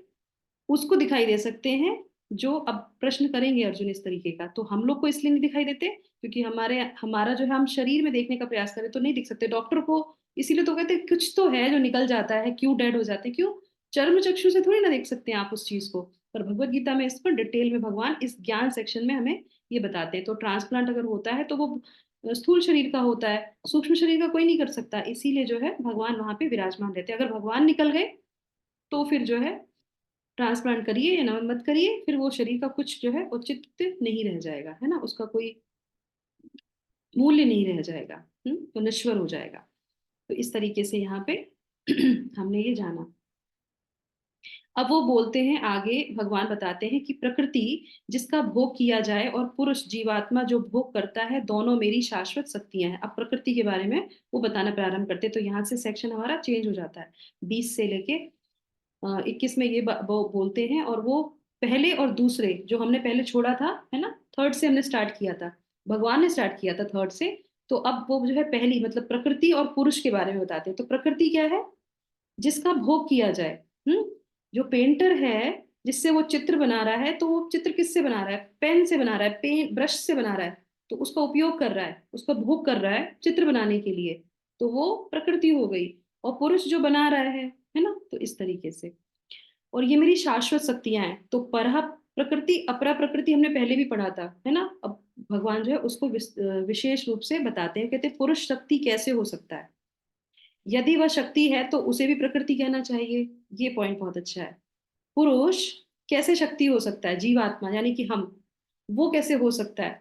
उसको दिखाई दे सकते हैं जो, अब प्रश्न करेंगे अर्जुन इस तरीके का, तो हम लोग को इसलिए नहीं दिखाई देते क्योंकि हमारा जो है हम शरीर में देखने का प्रयास करें तो नहीं दिख सकते। डॉक्टर को इसीलिए तो कहते हैं कुछ तो है जो निकल जाता है, क्यों डेड हो जाते हैं, क्यों, चर्म चक्षु से थोड़ी ना देख सकते हैं आप उस चीज को। पर भगवत गीता में इस पर डिटेल में भगवान इस ज्ञान सेक्शन में हमें ये बताते हैं। तो ट्रांसप्लांट अगर होता है तो वो स्थूल शरीर का होता है, सूक्ष्म शरीर का कोई नहीं कर सकता, इसीलिए जो है भगवान वहां पे विराजमान रहते हैं। अगर भगवान निकल गए तो फिर जो है ट्रांसप्लांट करिए या ना मत करिए, फिर वो शरीर का कुछ जो है औचित्य नहीं रह जाएगा, है ना, उसका कोई मूल्य नहीं रह जाएगा। तो नश्वर हो जाएगा। तो इस तरीके से यहाँ पे हमने ये जाना। अब वो बोलते हैं आगे, भगवान बताते हैं कि प्रकृति जिसका भोग किया जाए और पुरुष जीवात्मा जो भोग करता है, दोनों मेरी शाश्वत शक्तियां हैं। अब प्रकृति के बारे में वो बताना प्रारंभ करते हैं। तो यहाँ से सेक्शन हमारा चेंज हो जाता है, 20 से लेके 21 में ये वो बोलते हैं। और वो पहले और दूसरे जो हमने पहले छोड़ा था, है ना, थर्ड से हमने स्टार्ट किया था, भगवान ने स्टार्ट किया था थर्ड से। तो अब वो जो है पहली मतलब प्रकृति और पुरुष के बारे में बताते हैं। तो प्रकृति क्या है, जिसका भोग किया जाए। जो पेंटर है, जिससे वो चित्र बना रहा है, तो वो चित्र किससे बना रहा है, पेन से बना रहा है, पेन ब्रश से बना रहा है, तो उसका उपयोग कर रहा है, उसका भोग कर रहा है चित्र बनाने के लिए, तो वो प्रकृति हो गई। और पुरुष जो बना रहा है ना, तो इस तरीके से। और ये मेरी शाश्वत शक्तियां हैं। तो परहा प्रकृति अपरा प्रकृति हमने पहले भी पढ़ा था, है ना। अब भगवान जो है उसको विशेष रूप से बताते हैं, कहते हैं पुरुष शक्ति कैसे हो सकता है, यदि वह शक्ति है तो उसे भी प्रकृति कहना चाहिए। ये पॉइंट बहुत अच्छा है। पुरुष कैसे शक्ति हो सकता है, जीवात्मा यानी कि हम, वो कैसे हो सकता है,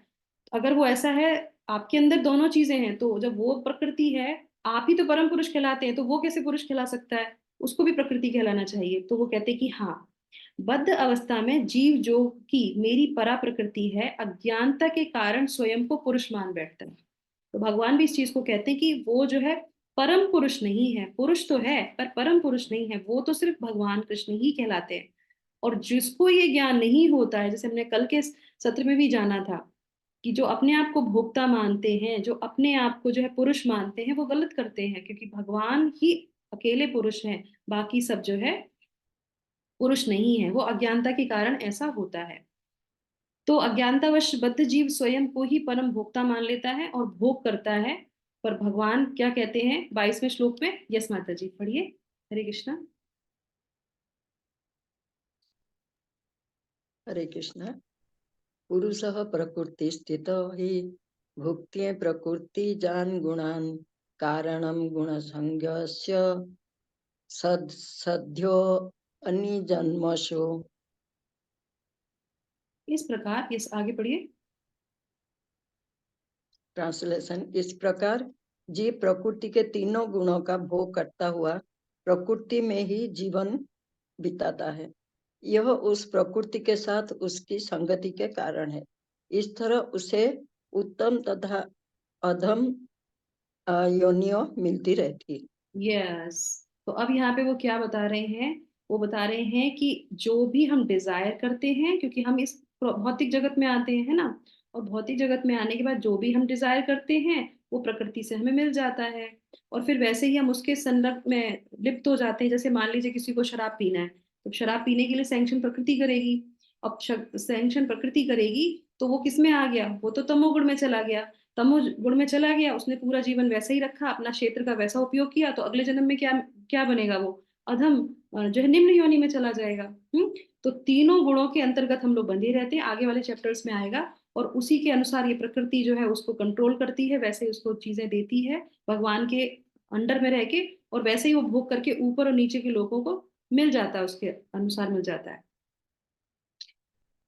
अगर वो ऐसा है, आपके अंदर दोनों चीजें हैं, तो जब वो प्रकृति है, आप ही तो परम पुरुष कहलाते हैं, तो वो कैसे पुरुष कहला सकता है, उसको भी प्रकृति कहलाना चाहिए। तो वो कहते हैं कि हाँ, बद्ध अवस्था में जीव जो कि मेरी परा प्रकृति है, अज्ञानता के कारण स्वयं को पुरुष मान बैठता है। तो भगवान भी इस चीज को कहते हैं कि वो जो है परम पुरुष नहीं है। पुरुष तो है पर परम पुरुष नहीं है, वो तो सिर्फ भगवान कृष्ण ही कहलाते हैं। और जिसको ये ज्ञान नहीं होता है, जैसे हमने कल के सत्र में भी जाना था, कि जो अपने आप को भोक्ता मानते हैं, जो अपने आप को जो है पुरुष मानते हैं, वो गलत करते हैं, क्योंकि भगवान ही अकेले पुरुष हैं, बाकी सब जो है पुरुष नहीं है। वो अज्ञानता के कारण ऐसा होता है। तो अज्ञानतावश बद्ध जीव स्वयं को ही परम भोक्ता मान लेता है और भोग करता है। पर भगवान क्या कहते हैं 22वें श्लोक में? यस माता जी पढ़िए। हरे कृष्णा। हरे कृष्ण। पुरुषः प्रकृति स्थितो हि भुक्त्यै प्रकृति जान गुणान कारणम गुण संज्ञस्य सद्यो अनिजन्मसु। इस प्रकार, यस आगे पढ़िए। ट्रांसलेशन। इस प्रकार जीव प्रकृति के तीनों गुणों का भोग करता हुआ प्रकृति में ही जीवन बिताता है। यह उस प्रकृति के साथ उसकी संगति के कारण है। इस तरह उसे उत्तम तथा अधम योनियों मिलती रहती। यस। तो अब यहाँ पे वो क्या बता रहे हैं? वो बता रहे हैं कि जो भी हम डिजायर करते हैं, क्योंकि हम इस भौतिक जगत में आते हैं, है ना, और भौतिक जगत में आने के बाद जो भी हम डिजायर करते हैं वो प्रकृति से हमें मिल जाता है। और फिर वैसे ही हम उसके संलग्न में लिप्त हो जाते हैं। जैसे मान लीजिए किसी को शराब पीना है, तो शराब पीने के लिए सैंक्शन प्रकृति करेगी। अब सैंक्शन प्रकृति करेगी तो वो किस में आ गया? वो तो तमोगुण में चला गया। तमोगुण में चला गया, उसने पूरा जीवन वैसे ही रखा, अपना क्षेत्र का वैसा उपयोग किया, तो अगले जन्म में क्या क्या बनेगा? वो अधम जो है निम्न योनि में चला जाएगा। तो तीनों गुणों के अंतर्गत हम लोग बंधे रहते हैं, आगे वाले चैप्टर्स में आएगा। और उसी के अनुसार ये प्रकृति जो है उसको कंट्रोल करती है, वैसे उसको चीजें देती है भगवान के अंडर में रह के, और वैसे ही वो भोग करके ऊपर और नीचे के लोगों को मिल जाता है, उसके अनुसार मिल जाता है।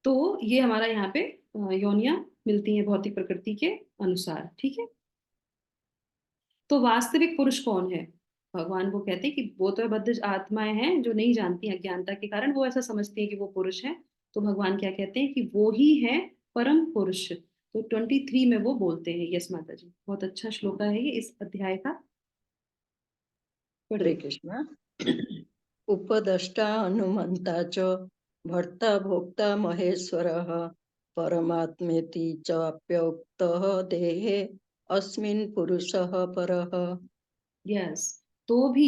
तो ये हमारा यहाँ पे योनियां मिलती हैं भौतिक प्रकृति के अनुसार। ठीक है। तो वास्तविक पुरुष कौन है? भगवान वो कहते हैं कि वो तो बद्ध आत्माएं हैं जो नहीं जानती, अज्ञानता के कारण वो ऐसा समझती है कि वो पुरुष है। तो भगवान क्या कहते हैं कि वो ही है परम पुरुष। तो 23 में वो बोलते हैं। यस माता जी, बहुत अच्छा श्लोक है ये इस अध्याय का। हरे कृष्ण। उपदष्टा अनुमंता च भर्ता भोक्ता महेश्वरः परमात्मेति च अप्योक्तः देहे अस्मिन् पुरुषः परः। यस। तो भी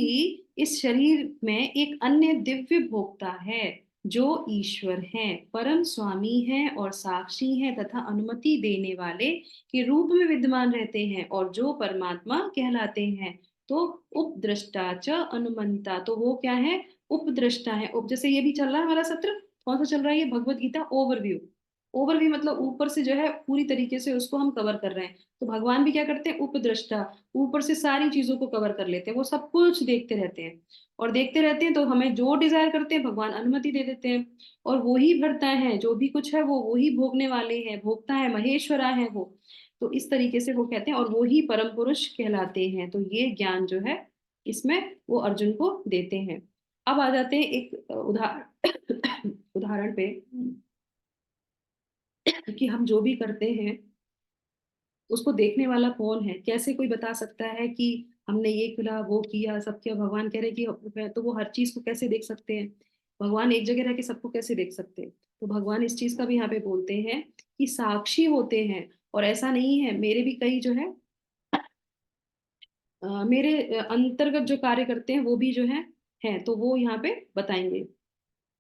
इस शरीर में एक अन्य दिव्य भोक्ता है जो ईश्वर हैं, परम स्वामी हैं और साक्षी हैं तथा अनुमति देने वाले के रूप में विद्यमान रहते हैं, और जो परमात्मा कहलाते हैं। तो उपद्रष्टा च अनुमंता, तो वो क्या है? उपद्रष्टा है। उप जैसे ये भी चल रहा है हमारा सत्र, कौन सा चल रहा है ये? भगवत गीता ओवरव्यू। ओवरव्यू मतलब ऊपर से जो है पूरी तरीके से उसको हम कवर कर रहे हैं। तो भगवान भी क्या करते हैं? उपद्रष्टा, ऊपर से सारी चीजों को कवर कर लेते हैं, वो सब कुछ देखते रहते हैं। और देखते रहते हैं तो हमें जो डिजायर करते हैं भगवान अनुमति दे देते हैं। और वो ही भरता है, जो भी कुछ है वो ही भोगने वाले हैं, भोगता है, महेश्वरा है वो। तो इस तरीके से वो कहते हैं, और वो ही परम पुरुष कहलाते हैं। तो ये ज्ञान जो है इसमें वो अर्जुन को देते हैं। अब आ जाते हैं एक उदाहरण उदाहरण पे, कि हम जो भी करते हैं उसको देखने वाला कौन है? कैसे कोई बता सकता है कि हमने ये किया वो किया सब किया? भगवान कह रहे कि तो वो हर चीज को कैसे देख सकते हैं? भगवान एक जगह रह के सबको कैसे देख सकते हैं? तो भगवान इस चीज का भी यहाँ पे बोलते हैं कि साक्षी होते हैं। और ऐसा नहीं है, मेरे भी कई जो है मेरे अंतर्गत जो कार्य करते हैं वो भी जो है तो वो यहाँ पे बताएंगे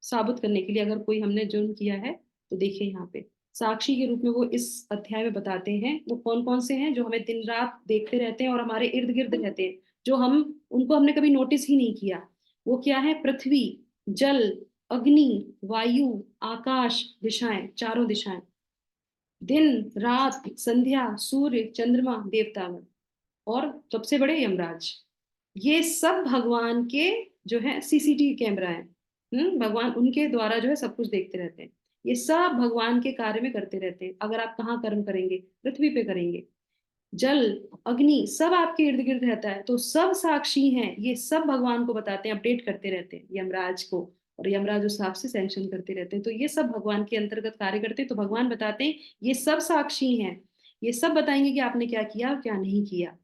साबित करने के लिए। अगर कोई हमने जुर्म किया है तो देखिए यहाँ पे साक्षी के रूप में वो इस अध्याय में बताते हैं वो कौन कौन से हैं जो हमें दिन रात देखते रहते हैं और हमारे इर्द गिर्द रहते हैं, जो हम उनको हमने कभी नोटिस ही नहीं किया। वो क्या है? पृथ्वी, जल, अग्नि, वायु, आकाश, दिशाएं, चारों दिशाएं, दिन, रात, संध्या, सूर्य, चंद्रमा, देवतागण, और सबसे बड़े यमराज। ये सब भगवान के जो है सीसीटीवी कैमरा है। भगवान उनके द्वारा जो है सब कुछ देखते रहते हैं। ये सब भगवान के कार्य में करते रहते हैं। अगर आप कहाँ कर्म करेंगे? पृथ्वी पे करेंगे। जल, अग्नि सब आपके इर्द गिर्द रहता है, तो सब साक्षी हैं। ये सब भगवान को बताते हैं, अपडेट करते रहते हैं यमराज को, और यमराज उस हिसाब से सैंक्शन करते रहते हैं। तो ये सब भगवान के अंतर्गत कार्य करते हैं। तो भगवान बताते हैं ये सब साक्षी हैं, ये सब बताएंगे कि आपने क्या किया और क्या नहीं किया।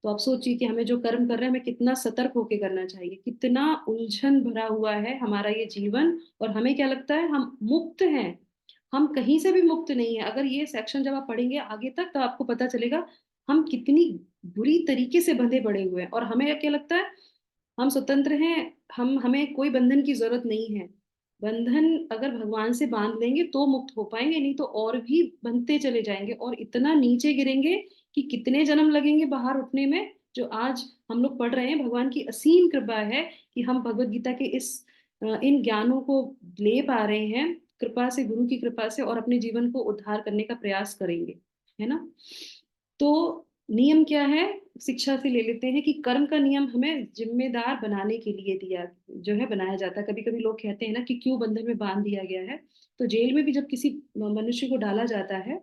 तो आप सोचिए कि हमें जो कर्म कर रहे हैं हमें कितना सतर्क होकर करना चाहिए, कितना उलझन भरा हुआ है हमारा ये जीवन, और हमें क्या लगता है हम मुक्त हैं। हम कहीं से भी मुक्त नहीं है। अगर ये सेक्शन जब आप पढ़ेंगे आगे तक तो आपको पता चलेगा हम कितनी बुरी तरीके से बंधे पड़े हुए हैं, और हमें क्या लगता है हम स्वतंत्र हैं, हम हमें कोई बंधन की जरूरत नहीं है। बंधन अगर भगवान से बांध लेंगे तो मुक्त हो पाएंगे, नहीं तो और भी बंधते चले जाएंगे और इतना नीचे गिरेंगे कि कितने जन्म लगेंगे बाहर उठने में। जो आज हम लोग पढ़ रहे हैं, भगवान की असीम कृपा है कि हम भगवत गीता के इन ज्ञानों को ले पा रहे हैं कृपा से, गुरु की कृपा से, और अपने जीवन को उद्धार करने का प्रयास करेंगे, है ना। तो नियम क्या है, शिक्षा से ले लेते हैं कि कर्म का नियम हमें जिम्मेदार बनाने के लिए दिया जो है बनाया जाता है। कभी कभी लोग कहते हैं ना कि क्यों बंधन में बांध दिया गया है। तो जेल में भी जब किसी मनुष्य को डाला जाता है,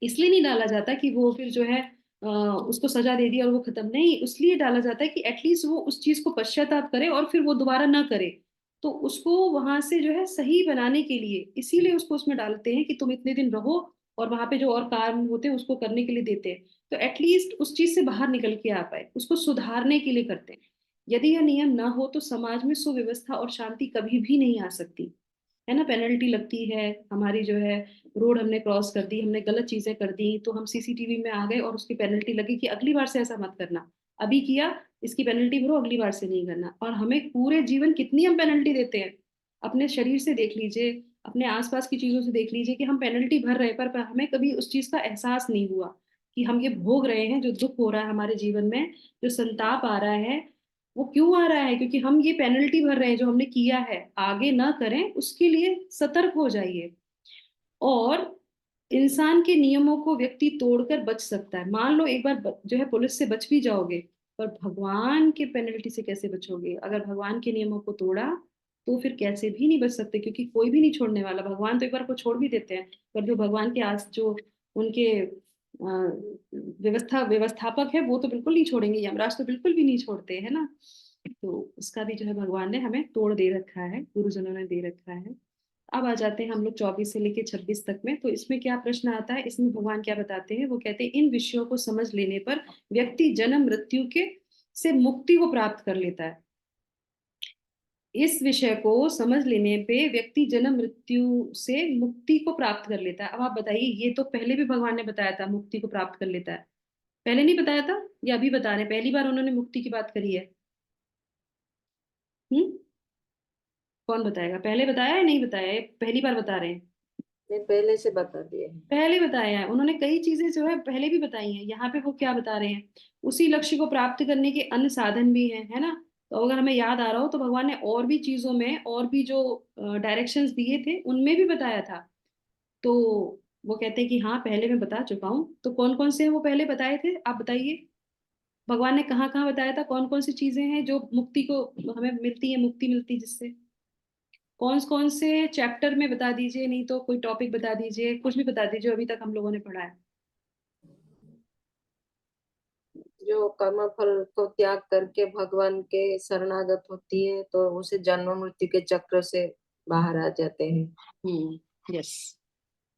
इसलिए नहीं डाला जाता कि वो फिर जो है उसको सजा दे दी और वो खत्म नहीं, इसलिए डाला जाता है कि एटलीस्ट वो उस चीज को पश्चाताप करे और फिर वो दोबारा ना करे। तो उसको वहां से जो है सही बनाने के लिए इसीलिए उसको उसमें डालते हैं कि तुम इतने दिन रहो, और वहां पे जो और काम होते हैं उसको करने के लिए देते हैं। तो एटलीस्ट उस चीज से बाहर निकल के आ पाए, उसको सुधारने के लिए करते हैं। यदि यह नियम ना हो तो समाज में सुव्यवस्था और शांति कभी भी नहीं आ सकती, है ना। पेनल्टी लगती है हमारी जो है, रोड हमने क्रॉस कर दी, हमने गलत चीजें कर दी तो हम सीसीटीवी में आ गए और उसकी पेनल्टी लगी कि अगली बार से ऐसा मत करना, अभी किया इसकी पेनल्टी भरो, अगली बार से नहीं करना। और हमें पूरे जीवन कितनी हम पेनल्टी देते हैं, अपने शरीर से देख लीजिए, अपने आसपास की चीजों से देख लीजिए कि हम पेनल्टी भर रहे हैं, पर हमें कभी उस चीज का एहसास नहीं हुआ कि हम ये भोग रहे हैं। जो दुख हो रहा है हमारे जीवन में, जो संताप आ रहा है, वो क्यों आ रहा है, क्योंकि हम ये पेनल्टी भर रहे हैं जो हमने किया है। आगे ना करें उसके लिए सतर्क हो जाइए। और इंसान के नियमों को व्यक्ति तोड़कर बच सकता है। मान लो एक बार जो है पुलिस से बच भी जाओगे, पर भगवान के पेनल्टी से कैसे बचोगे। अगर भगवान के नियमों को तोड़ा तो फिर कैसे भी नहीं बच सकते, क्योंकि कोई भी नहीं छोड़ने वाला। भगवान तो एक बार को छोड़ भी देते हैं, पर जो भगवान के आस जो उनके व्यवस्थापक है वो तो बिल्कुल नहीं छोड़ेंगे, यमराज तो बिल्कुल भी नहीं छोड़ते, है ना। तो उसका भी जो है भगवान ने हमें तोड़ दे रखा है, गुरुजनों ने दे रखा है। अब आ जाते हैं हम लोग 24 से लेके 26 तक में। तो इसमें क्या प्रश्न आता है, इसमें भगवान क्या बताते हैं, वो कहते हैं इन विषयों को समझ लेने पर व्यक्ति जन्म मृत्यु के से मुक्ति को प्राप्त कर लेता है। इस विषय को समझ लेने पे व्यक्ति जन्म मृत्यु से मुक्ति को प्राप्त कर लेता है। अब आप बताइए, ये तो पहले भी भगवान ने बताया था मुक्ति को प्राप्त कर लेता है, पहले नहीं बताया था या अभी बता रहे हैं, पहली बार उन्होंने मुक्ति की बात करी है। हम्म, कौन बताएगा, पहले बताया है नहीं बताया है, पहली बार बता रहे हैं। नहीं, पहले से बता दिए हैं। पहले बताया है उन्होंने, कई चीजें जो है पहले भी बताई हैं। यहाँ पे वो क्या बता रहे हैं, उसी लक्ष्य को प्राप्त करने के अन्य साधन भी हैं, है ना। तो अगर हमें याद आ रहा हो तो भगवान ने और भी चीजों में और भी जो डायरेक्शंस दिए थे उनमें भी बताया था। तो वो कहते हैं कि हाँ पहले मैं बता चुका हूँ। तो कौन कौन से हैं वो पहले बताए थे, आप बताइए। भगवान ने कहाँ कहाँ बताया था, कौन कौन सी चीजें हैं जो मुक्ति को हमें मिलती है, मुक्ति मिलती जिससे। कौन से चैप्टर में बता दीजिए, नहीं तो कोई टॉपिक बता दीजिए, कुछ भी बता दीजिए अभी तक हम लोगों ने पढ़ा है। जो कर्म फल को त्याग करके भगवान के शरणागत होती है तो उसे जन्म मृत्यु के चक्र से बाहर आ जाते हैं। यस।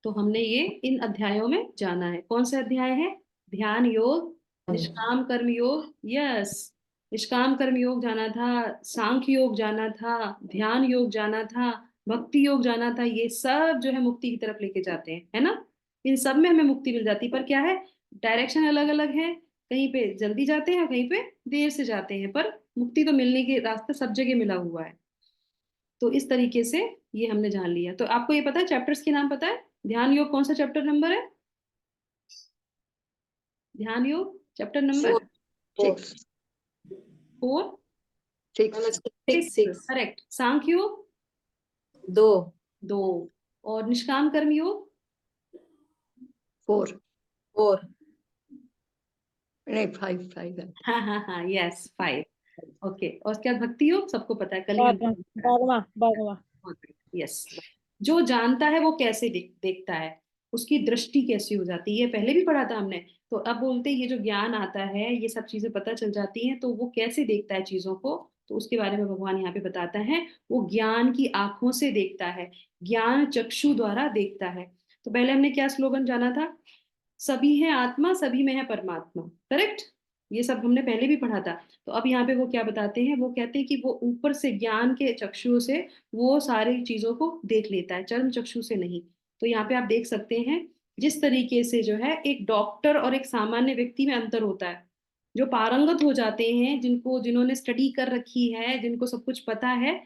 तो हमने ये इन अध्यायों में जाना है। कौन से अध्याय है, ध्यान योग, निष्काम कर्म योग, यस, निष्काम कर्म योग जाना था, सांख्य योग जाना था, ध्यान योग जाना था, भक्ति योग जाना था। ये सब जो है मुक्ति की तरफ लेके जाते हैं, है ना। इन सब में हमें मुक्ति मिल जाती है, पर क्या है, डायरेक्शन अलग अलग है। कहीं पे जल्दी जाते हैं, कहीं पे देर से जाते हैं, पर मुक्ति तो मिलने के रास्ते सब जगह मिला हुआ है। तो इस तरीके से ये हमने जान लिया। तो आपको ये पता है चैप्टर्स के नाम पता है, ध्यान योग कौन सा चैप्टर नंबर है, Dhyana Yoga chapter number four, four, 6, 4, 6, 6, 6, correct. Sankhya Yoga 2, 2, और निष्काम कर्म योग 4, 4, नहीं 5 है। हाँ हाँ हाँ, यस 5। ओके, और क्या भक्ति योग सबको पता है, कल ही हम बारहवां। यस। जो जानता है वो कैसे देखता है, उसकी दृष्टि कैसी हो जाती है, ये पहले भी पढ़ा था हमने। तो अब बोलते हैं ये जो ज्ञान आता है, ये सब चीजें पता चल जाती हैं, तो वो कैसे देखता है चीजों को। तो उसके बारे में भगवान यहाँ पे बताता है, वो ज्ञान की आंखों से देखता है, ज्ञान चक्षु द्वारा देखता है। तो पहले हमने क्या स्लोगन जाना था, सभी है आत्मा, सभी में है परमात्मा, करेक्ट। ये सब हमने पहले भी पढ़ा था। तो अब यहाँ पे वो क्या बताते हैं, वो कहते हैं कि वो ऊपर से ज्ञान के चक्षु से वो सारी चीजों को देख लेता है, चर्म चक्षु से नहीं। तो यहाँ पे आप देख सकते हैं जिस तरीके से जो है एक डॉक्टर और एक सामान्य व्यक्ति में अंतर होता है। जो पारंगत हो जाते हैं, जिन्होंने स्टडी कर रखी है, जिनको सब कुछ पता है,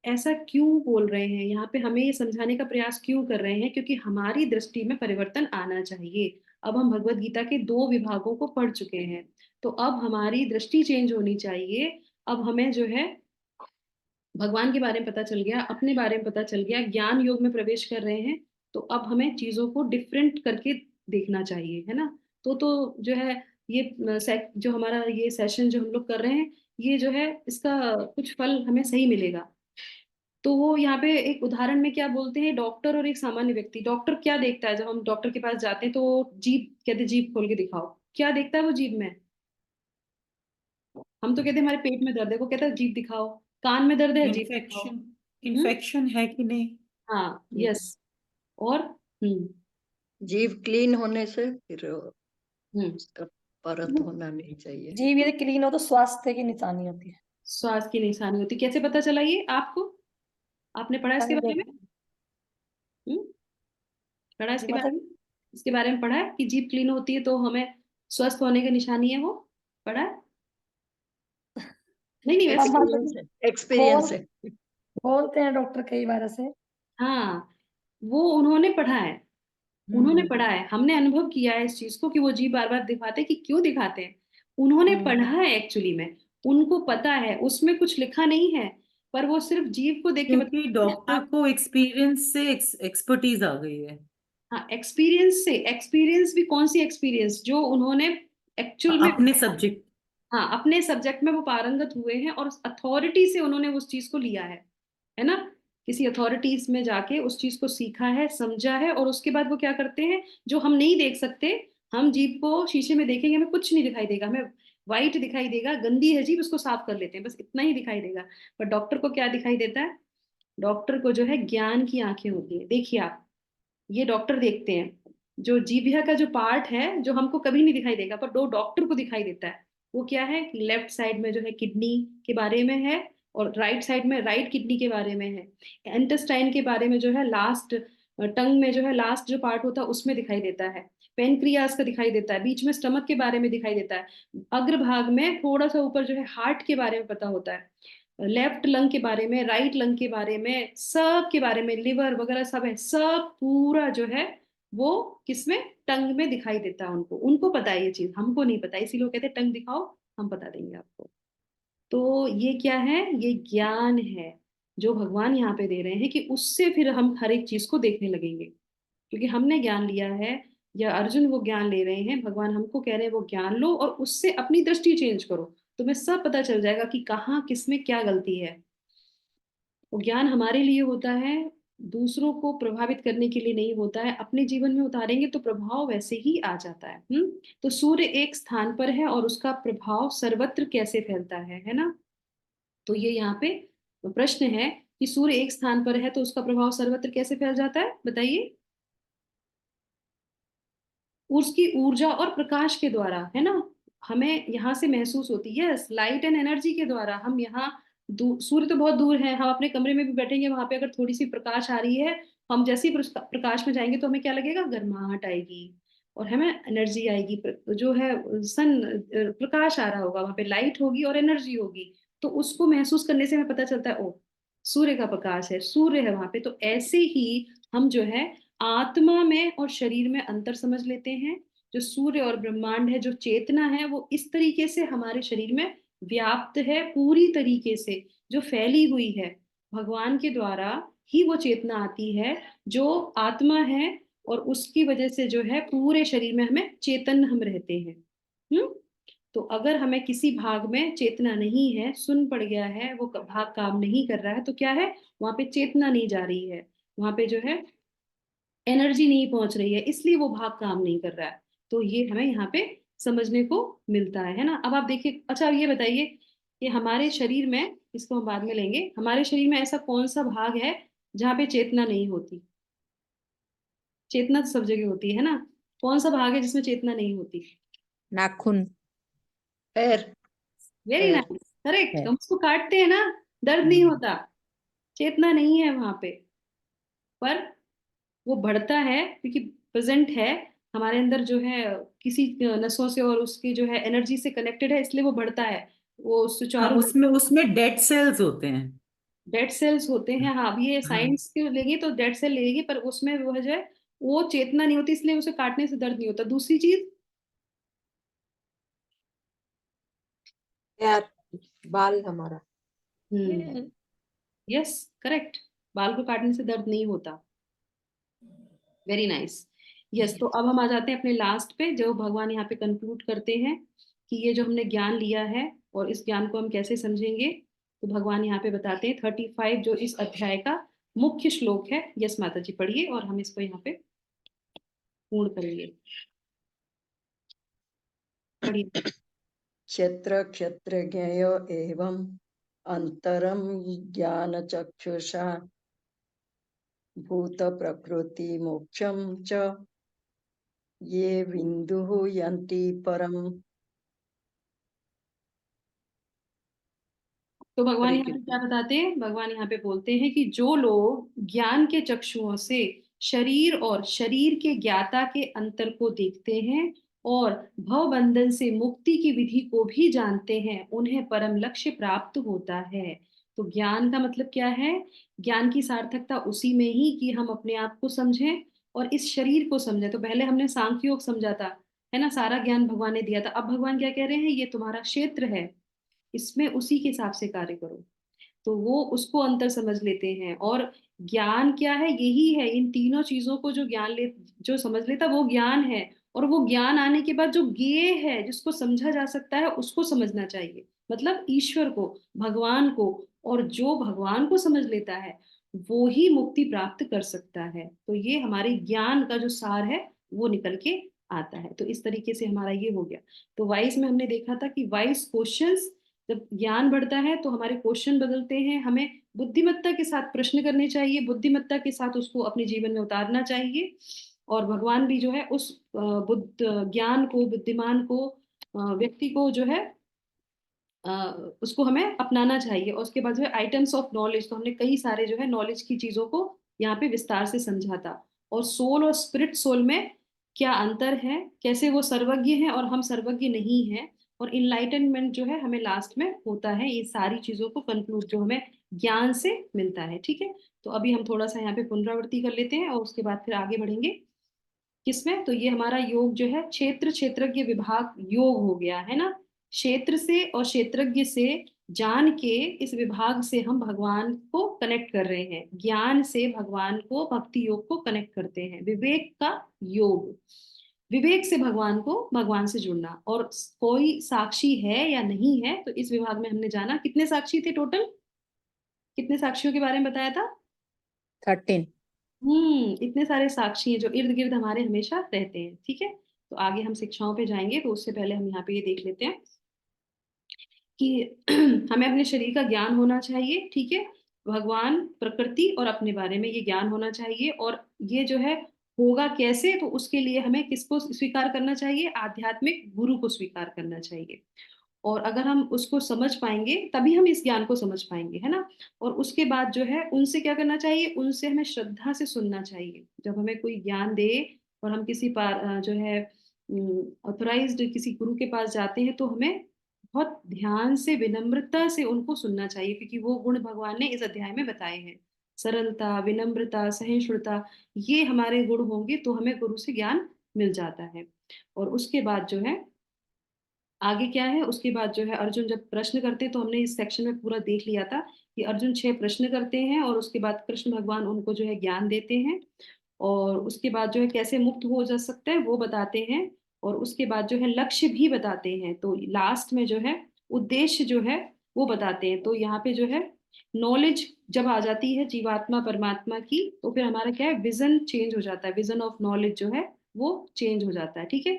ऐसा क्यों बोल रहे हैं यहाँ पे, हमें ये समझाने का प्रयास क्यों कर रहे हैं, क्योंकि हमारी दृष्टि में परिवर्तन आना चाहिए। अब हम भगवत गीता के 2 विभागों को पढ़ चुके हैं, तो अब हमारी दृष्टि चेंज होनी चाहिए। अब हमें जो है भगवान के बारे में पता चल गया, अपने बारे में पता चल गया, ज्ञान योग में प्रवेश कर रहे हैं, तो अब हमें चीजों को डिफरेंट करके देखना चाहिए, है ना। तो जो है ये जो हमारा ये सेशन जो हम लोग कर रहे हैं, ये जो है इसका कुछ फल हमें सही मिलेगा। तो वो यहाँ पे एक उदाहरण में क्या बोलते हैं, डॉक्टर और एक सामान्य व्यक्ति। डॉक्टर क्या देखता है, जब हम डॉक्टर के पास जाते हैं तो वो जीभ कहते हैं, जीभ खोल के दिखाओ, क्या देखता है वो जीभ में? हम तो कहते हैं हमारे पेट में दर्द है, वो कहता है जीभ दिखाओ। कान में दर्द है, जीभ दिखाओ। इन्फेक्शन इन्फेक्शन है कि नहीं। हाँ, यस। और जीभ क्लीन होने से फिर हम्म उसका परत होना नहीं चाहिए। जीभ यदि क्लीन हो तो स्वास्थ्य की निशानी होती है। स्वास्थ्य की निशानी होती, कैसे पता चला ये आपको? आपने पढ़ा इसके मैंने बारे में? देखा। हम्म पढ़ा जी इसके बारे मतलब में? इसके बारे में पढ़ा है कि जीभ क्लीन होती है तो हमें स्वस्थ होने की निशानी है वो? पढ़ा है? नहीं नहीं, वैसे। अब हम एक्सपीरियंस है, बोल एक्सपीरियंस है। बोलते हैं डॉक्टर कई बार ऐसे। हाँ, वो उन्होंने पढ़ा है, उन्होंने पढ़ा है, हमने अनुभव किया है इस चीज को कि वो जीभ बार बार दिखाते हैं, कि क्यों दिखाते हैं। उन्होंने पढ़ा है एक्चुअली में, उनको पता है, उसमें कुछ लिखा नहीं है, पर वो सिर्फ जीभ को देख के क्योंकि बता। डॉक्टर को एक्सपीरियंस से एक्सपर्टीज आ गई है। हाँ, एक्सपीरियंस से, एक्सपीरियंस भी कौन सी एक्सपीरियंस, जो उन्होंने एक्चुअल में, अपने सब्जेक्ट। हाँ, अपने सब्जेक्ट में वो पारंगत हुए हैं और अथॉरिटी से उन्होंने उस चीज को लिया है ना। किसी अथॉरिटीज में जाके उस चीज को सीखा है, समझा है, और उसके बाद वो क्या करते हैं, जो हम नहीं देख सकते। हम जीभ को शीशे में देखेंगे, हमें कुछ नहीं दिखाई देगा, हमें वाइट दिखाई देगा, गंदी है जीभ, उसको साफ कर लेते हैं, बस इतना ही दिखाई देगा। पर डॉक्टर को क्या दिखाई देता है? डॉक्टर को जो है ज्ञान की आंखें होती है। देखिए आप, ये डॉक्टर देखते हैं, जो जीभिया का जो पार्ट है जो हमको कभी नहीं दिखाई देगा, पर दो डॉक्टर को दिखाई देता है। वो क्या है, लेफ्ट साइड में जो है किडनी के बारे में है, और राइट साइड में राइट किडनी के बारे में है। इंटेस्टाइन के बारे में जो है लास्ट, टंग में जो है लास्ट जो पार्ट होता है उसमें दिखाई देता है। पेनक्रियास का दिखाई देता है, बीच में स्टमक के बारे में दिखाई देता है। अग्रभाग में थोड़ा सा ऊपर जो है हार्ट के बारे में पता होता है। लेफ्ट लंग के बारे में, राइट लंग के बारे में, सब के बारे में, लिवर वगैरह सब है, सब पूरा जो है वो किसमें, टंग में दिखाई देता है। उनको उनको पता है ये चीज, हमको नहीं पता, इसीलिए वो कहते हैं टंग दिखाओ, हम बता देंगे आपको। तो ये क्या है, ये ज्ञान है जो भगवान यहाँ पे दे रहे हैं, कि उससे फिर हम हर एक चीज को देखने लगेंगे, क्योंकि हमने ज्ञान लिया है, या अर्जुन वो ज्ञान ले रहे हैं, भगवान हमको कह रहे हैं वो ज्ञान लो और उससे अपनी दृष्टि चेंज करो, तुम्हें सब पता चल जाएगा कि कहाँ किसमें क्या गलती है। वो ज्ञान हमारे लिए होता है, दूसरों को प्रभावित करने के लिए नहीं होता है। अपने जीवन में उतारेंगे तो प्रभाव वैसे ही आ जाता है। तो सूर्य एक स्थान पर है और उसका प्रभाव सर्वत्र कैसे फैलता है ना। तो ये यहाँ पे प्रश्न है कि सूर्य एक स्थान पर है तो उसका प्रभाव सर्वत्र कैसे फैल जाता है, बताइए। उसकी ऊर्जा और प्रकाश के द्वारा, है ना। हमें यहाँ से महसूस होती है, यस, लाइट एंड एनर्जी के द्वारा। हम यहाँ सूर्य तो बहुत दूर है, हम अपने कमरे में भी बैठेंगे, वहां पे अगर थोड़ी सी प्रकाश आ रही है, हम जैसे ही प्रकाश में जाएंगे तो हमें क्या लगेगा, गर्माहट आएगी और हमें एनर्जी आएगी। जो है सन, प्रकाश आ रहा होगा, वहां पे लाइट होगी और एनर्जी होगी, तो उसको महसूस करने से हमें पता चलता है, ओ, सूर्य का प्रकाश है, सूर्य है वहां पे। तो ऐसे ही हम जो है आत्मा में और शरीर में अंतर समझ लेते हैं। जो सूर्य और ब्रह्मांड है, जो चेतना है, वो इस तरीके से हमारे शरीर में व्याप्त है, पूरी तरीके से जो फैली हुई है। भगवान के द्वारा ही वो चेतना आती है जो आत्मा है, और उसकी वजह से जो है पूरे शरीर में हमें चेतन हम रहते हैं। तो अगर हमें किसी भाग में चेतना नहीं है, सुन पड़ गया है, वो भाग काम नहीं कर रहा है, तो क्या है, वहां पे चेतना नहीं जा रही है, वहां पे जो है एनर्जी नहीं पहुंच रही है, इसलिए वो भाग काम नहीं कर रहा है। तो ये हमें यहाँ पे समझने को मिलता है ना। अब आप देखिए, अच्छा ये बताइए कि हमारे शरीर में, इसको हम बाद में लेंगे, हमारे शरीर में ऐसा कौन सा भाग है जहाँ पे चेतना नहीं होती? चेतना तो सब जगह होती है ना, कौन सा भाग है जिसमें चेतना नहीं होती? नाखून। Hair very hair nice, correct. है। हम उसको काटते हैं ना, दर्द नहीं होता, चेतना नहीं है वहां पे, पर वो बढ़ता है क्योंकि प्रेजेंट है हमारे अंदर जो है, किसी नसों से और उसकी जो है एनर्जी से कनेक्टेड है, इसलिए वो बढ़ता है, वो हाँ, सुचारू। उसमें उसमें डेड सेल्स होते हैं। डेड सेल्स होते हैं, हाँ। अब ये हाँ, साइंस के लेंगे तो डेड सेल लेंगे, पर उसमें वो जो है वो चेतना नहीं होती, इसलिए उसे काटने से दर्द नहीं होता। दूसरी चीज, यार, बाल हमारा। यस, करेक्ट, बाल को काटने से दर्द नहीं होता। Very nice. यस, तो अब हम आ जाते हैं अपने लास्ट पे, जो भगवान यहाँ पे कंक्लूड करते हैं कि ये जो हमने ज्ञान लिया है और इस ज्ञान को हम कैसे समझेंगे। तो भगवान यहाँ पे बताते हैं 35 जो इस अध्याय का मुख्य श्लोक है। यस माता जी, पढ़िए और हम इसको यहाँ पे पूर्ण करेंगे। पढ़िए। क्षेत्र क्षेत्रज्ञयो एवं अंतरम ज्ञान चक्षुषा भूत प्रकृति मोक्षम च ये विन्दुः यन्ति परम। तो भगवान हरे यहाँ पे क्या कृष्ण। बताते हैं, भगवान यहाँ पे बोलते हैं कि जो लोग ज्ञान के चक्षुओं से शरीर और शरीर के ज्ञाता के अंतर को देखते हैं और भव बंधन से मुक्ति की विधि को भी जानते हैं, उन्हें परम लक्ष्य प्राप्त होता है। तो ज्ञान का मतलब क्या है? ज्ञान की सार्थकता उसी में ही कि हम अपने आप को समझें और इस शरीर को समझें। तो पहले हमने सांख्य योग समझा था, है ना, सारा ज्ञान भगवान ने दिया था। अब भगवान क्या कह रहे हैं, ये तुम्हारा क्षेत्र है, इसमें उसी के हिसाब से कार्य करो। तो वो उसको अंतर समझ लेते हैं। और ज्ञान क्या है? यही है, इन तीनों चीजों को जो ज्ञान ले, जो समझ लेता वो ज्ञान है। और वो ज्ञान आने के बाद जो ज्ञेय है, जिसको समझा जा सकता है, उसको समझना चाहिए, मतलब ईश्वर को, भगवान को। और जो भगवान को समझ लेता है वो ही मुक्ति प्राप्त कर सकता है। तो ये हमारे ज्ञान का जो सार है वो निकल के आता है। तो इस तरीके से हमारा ये हो गया। तो वाइस में हमने देखा था कि वाइस क्वेश्चंस, जब ज्ञान बढ़ता है तो हमारे क्वेश्चन बदलते हैं, हमें बुद्धिमत्ता के साथ प्रश्न करने चाहिए, बुद्धिमत्ता के साथ उसको अपने जीवन में उतारना चाहिए। और भगवान भी जो है उस बुद्ध ज्ञान को, बुद्धिमान को, व्यक्ति को जो है अ, उसको हमें अपनाना चाहिए। और उसके बाद जो है आइटम्स ऑफ नॉलेज, तो हमने कई सारे जो है नॉलेज की चीजों को यहाँ पे विस्तार से समझा था। और सोल और स्पिरिट सोल में क्या अंतर है, कैसे वो सर्वज्ञ है और हम सर्वज्ञ नहीं है, और इनलाइटनमेंट जो है हमें लास्ट में होता है। ये सारी चीजों को कंक्लूड जो हमें ज्ञान से मिलता है। ठीक है, तो अभी हम थोड़ा सा यहाँ पे पुनरावृत्ति कर लेते हैं और उसके बाद फिर आगे बढ़ेंगे। किसमें? तो ये हमारा योग जो है क्षेत्र क्षेत्रज्ञ विभाग योग हो गया है ना। क्षेत्र से और क्षेत्रज्ञ से जान के इस विभाग से हम भगवान को कनेक्ट कर रहे हैं, ज्ञान से भगवान को, भक्ति योग को कनेक्ट करते हैं। विवेक का योग, विवेक से भगवान को, भगवान से जुड़ना। और कोई साक्षी है या नहीं है, तो इस विभाग में हमने जाना कितने साक्षी थे टोटल, कितने साक्षियों के बारे में बताया था? 13। इतने सारे साक्षी हैं जो इर्द गिर्द हमारे हमेशा रहते हैं। ठीक है, तो आगे हम शिक्षाओं पे जाएंगे, तो उससे पहले हम यहाँ पे ये देख लेते हैं कि हमें अपने शरीर का ज्ञान होना चाहिए। ठीक है, भगवान, प्रकृति और अपने बारे में ये ज्ञान होना चाहिए। और ये जो है होगा कैसे, तो उसके लिए हमें किसको स्वीकार करना चाहिए? आध्यात्मिक गुरु को स्वीकार करना चाहिए। और अगर हम उसको समझ पाएंगे तभी हम इस ज्ञान को समझ पाएंगे, है ना। और उसके बाद जो है उनसे क्या करना चाहिए? उनसे हमें श्रद्धा से सुनना चाहिए। जब हमें कोई ज्ञान दे और हम किसी जो है ऑथराइज्ड किसी गुरु के पास जाते हैं, तो हमें बहुत ध्यान से, विनम्रता से उनको सुनना चाहिए, क्योंकि वो गुण भगवान ने इस अध्याय में बताए हैं। सरलता, विनम्रता, सहिष्णुता, ये हमारे गुण होंगे तो हमें गुरु से ज्ञान मिल जाता है। और उसके बाद जो है आगे क्या है, उसके बाद जो है अर्जुन जब प्रश्न करते, तो हमने इस सेक्शन में पूरा देख लिया था कि अर्जुन 6 प्रश्न करते हैं और उसके बाद कृष्ण भगवान उनको जो है ज्ञान देते हैं। और उसके बाद जो है कैसे मुक्त हो जा सकता है वो बताते हैं। और उसके बाद जो है लक्ष्य भी बताते हैं। तो लास्ट में जो है उद्देश्य जो है वो बताते हैं। तो यहाँ पे जो है नॉलेज जब आ जाती है जीवात्मा परमात्मा की, तो फिर हमारा क्या है, विजन चेंज हो जाता है, विजन ऑफ नॉलेज जो है वो चेंज हो जाता है। ठीक है,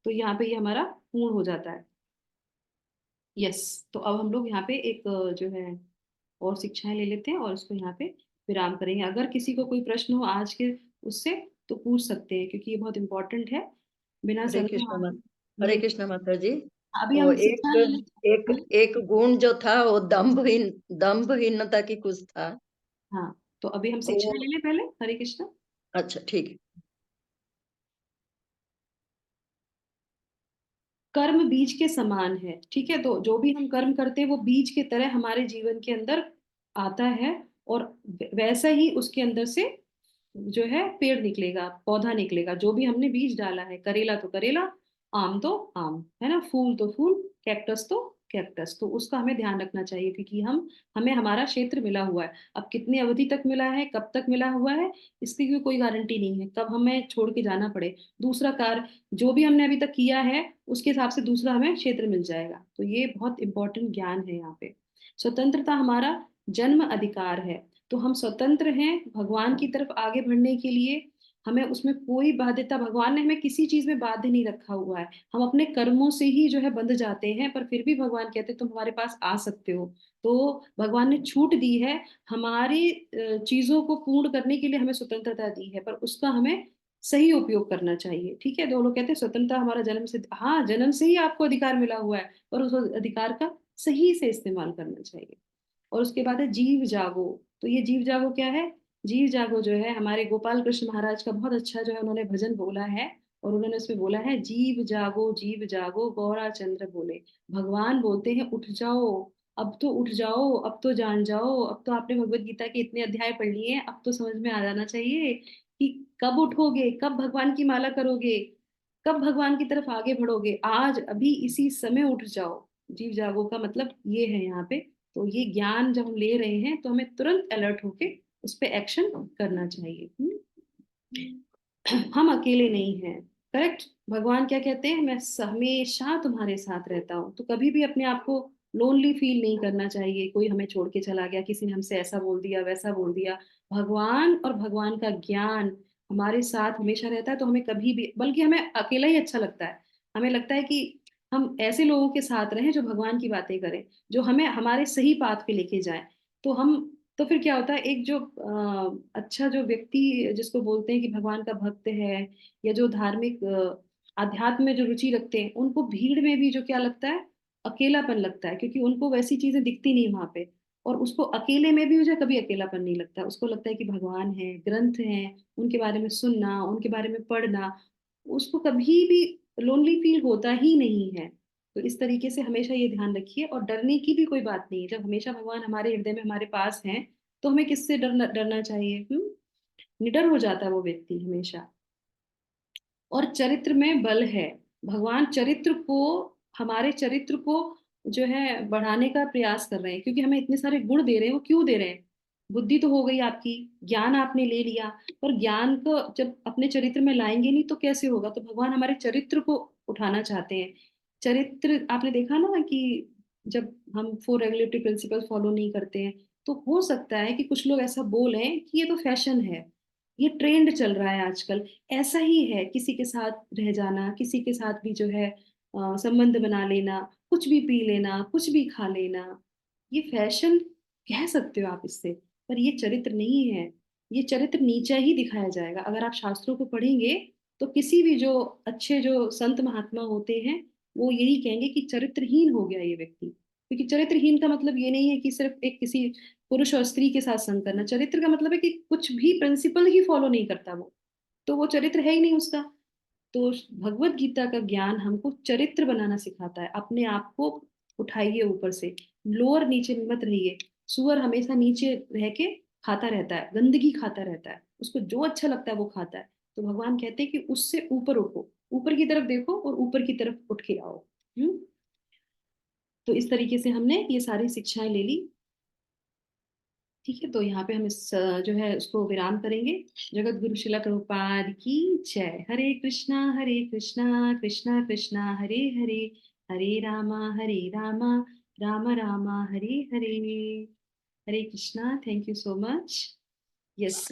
तो यहाँ पे ये हमारा पूर्ण हो जाता है। यस, तो अब हम लोग यहाँ पे एक जो है और शिक्षाएं ले लेते हैं और उसको यहाँ पे विराम करेंगे। अगर किसी को कोई प्रश्न हो आज के उससे, तो पूछ सकते हैं, क्योंकि ये बहुत इंपॉर्टेंट है। बिना हरे समय कृष्ण आप हरे ये, कृष्ण माता जी। अभी वो हम शिक्षा ले लेते एक हैं। एक गुण जो था वो दंभहीनता की कुछ था। हाँ, तो अभी हम शिक्षा वो ले लें पहले। हरे कृष्णा। अच्छा ठीक है। कर्म बीज के समान है, ठीक है। तो जो भी हम कर्म करते हैं वो बीज के तरह हमारे जीवन के अंदर आता है, और वैसा ही उसके अंदर से जो है पेड़ निकलेगा, पौधा निकलेगा। जो भी हमने बीज डाला है, करेला तो करेला, आम तो आम, है ना, फूल तो फूल, कैक्टस तो कैक्टस। तो उसका हमें ध्यान रखना चाहिए, क्योंकि हमें हमारा क्षेत्र मिला हुआ है। अब कितनी अवधि तक मिला है, कब तक मिला हुआ है, इसकी कोई गारंटी नहीं है कब हमें छोड़ के जाना पड़े। दूसरा कार्य जो भी हमने अभी तक किया है उसके हिसाब से दूसरा हमें क्षेत्र मिल जाएगा। तो ये बहुत इंपॉर्टेंट ज्ञान है यहाँ पे। स्वतंत्रता हमारा जन्म अधिकार है। तो हम स्वतंत्र हैं भगवान की तरफ आगे बढ़ने के लिए। हमें उसमें कोई बाध्यता, भगवान ने हमें किसी चीज में बाध्य नहीं रखा हुआ है। हम अपने कर्मों से ही जो है बंध जाते हैं, पर फिर भी भगवान कहते हैं तुम हमारे पास आ सकते हो। तो भगवान ने छूट दी है, हमारी चीजों को पूर्ण करने के लिए हमें स्वतंत्रता दी है, पर उसका हमें सही उपयोग करना चाहिए, ठीक है। दो लोग कहते हैं स्वतंत्रता हमारा जन्म से, हाँ जन्म से ही आपको अधिकार मिला हुआ है, पर उस अधिकार का सही से इस्तेमाल करना चाहिए। और उसके बाद है जीव जागो। तो ये जीव जागो क्या है? जीव जागो जो है हमारे गोपाल कृष्ण महाराज का बहुत अच्छा जो है उन्होंने भजन बोला है। और उन्होंने उसमें बोला है, जीव जागो गौरा चंद्र बोले। भगवान बोलते हैं उठ जाओ, अब तो उठ जाओ, अब तो जान जाओ। अब तो आपने भगवत गीता के इतने अध्याय पढ़ लिए हैं, अब तो समझ में आ जाना चाहिए कि कब उठोगे, कब भगवान की माला करोगे, कब भगवान की तरफ आगे बढ़ोगे। आज अभी इसी समय उठ जाओ। जीव जागो का मतलब ये है यहाँ पे। तो ये ज्ञान जब हम ले रहे हैं तो हमें तुरंत अलर्ट होके उस पर एक्शन करना चाहिए। हम अकेले नहीं हैं, करेक्ट। भगवान क्या कहते हैं, मैं हमेशा तुम्हारे साथ रहता हूँ। तो कभी भी अपने आप को लोनली फील नहीं करना चाहिए, कोई हमें छोड़ के चला गया, किसी ने हमसे ऐसा बोल दिया वैसा बोल दिया। भगवान और भगवान का ज्ञान हमारे साथ हमेशा रहता है। तो हमें कभी भी, बल्कि हमें अकेला ही अच्छा लगता है। हमें लगता है कि हम ऐसे लोगों के साथ रहें जो भगवान की बातें करें, जो हमें हमारे सही पाथ पे लेके जाएं। तो हम, तो फिर क्या होता है, एक जो अच्छा जो व्यक्ति जिसको बोलते हैं कि भगवान का भक्त है, या जो धार्मिक आध्यात्म में जो रुचि रखते हैं, उनको भीड़ में भी जो क्या लगता है, अकेलापन लगता है, क्योंकि उनको वैसी चीजें दिखती नहीं वहां पे। और उसको अकेले में भी मुझे कभी अकेलापन नहीं लगता। उसको लगता है कि भगवान है, ग्रंथ है, उनके बारे में सुनना, उनके बारे में पढ़ना, उसको कभी भी लोनली फील होता ही नहीं है। तो इस तरीके से हमेशा ये ध्यान रखिए, और डरने की भी कोई बात नहीं है। जब हमेशा भगवान हमारे हृदय में हमारे पास हैं, तो हमें किससे डरना डरना चाहिए? निडर हो जाता है वो व्यक्ति हमेशा। और चरित्र में बल है। भगवान चरित्र को, हमारे चरित्र को जो है बढ़ाने का प्रयास कर रहे हैं, क्योंकि हमें इतने सारे गुण दे रहे हैं। वो क्यों दे रहे हैं? बुद्धि तो हो गई आपकी, ज्ञान आपने ले लिया, पर ज्ञान को जब अपने चरित्र में लाएंगे नहीं तो कैसे होगा? तो भगवान हमारे चरित्र को उठाना चाहते हैं। चरित्र आपने देखा ना कि जब हम 4 रेगुलेटरी प्रिंसिपल फॉलो नहीं करते हैं, तो हो सकता है कि कुछ लोग ऐसा बोलें कि ये तो फैशन है, ये ट्रेंड चल रहा है आजकल। ऐसा ही है, किसी के साथ रह जाना, किसी के साथ भी जो है संबंध बना लेना, कुछ भी पी लेना, कुछ भी खा लेना, ये फैशन कह सकते हो आप इससे, पर ये चरित्र नहीं है। ये चरित्र नीचा ही दिखाया जाएगा। अगर आप शास्त्रों को पढ़ेंगे तो किसी भी जो अच्छे जो संत महात्मा होते हैं, वो यही कहेंगे कि चरित्रहीन हो गया ये व्यक्ति। क्योंकि चरित्रहीन का मतलब ये नहीं है कि सिर्फ एक किसी पुरुष और स्त्री के साथ संग करना। चरित्र का मतलब है कि कुछ भी प्रिंसिपल ही फॉलो नहीं करता वो, तो वो चरित्र है ही नहीं उसका। तो भगवत गीता का ज्ञान हमको चरित्र बनाना सिखाता है। अपने आप को उठाइए ऊपर से, लोअर नीचे मत रहिए। सुअर हमेशा नीचे रह के खाता रहता है, गंदगी खाता रहता है, उसको जो अच्छा लगता है वो खाता है। तो भगवान कहते हैं कि उससे ऊपर उठो, ऊपर की तरफ देखो और ऊपर की तरफ उठ के आओ। तो इस तरीके से हमने ये सारी शिक्षाएं ले ली, ठीक है। तो यहाँ पे हम इस जो है उसको विराम करेंगे। जगत गुरु शिला प्रभुपाद की जय। Hare Krishna Krishna Krishna Hare Hare, Hare Rama Ram Rama Hare Hare. Hare Krishna, thank you so much. Yes.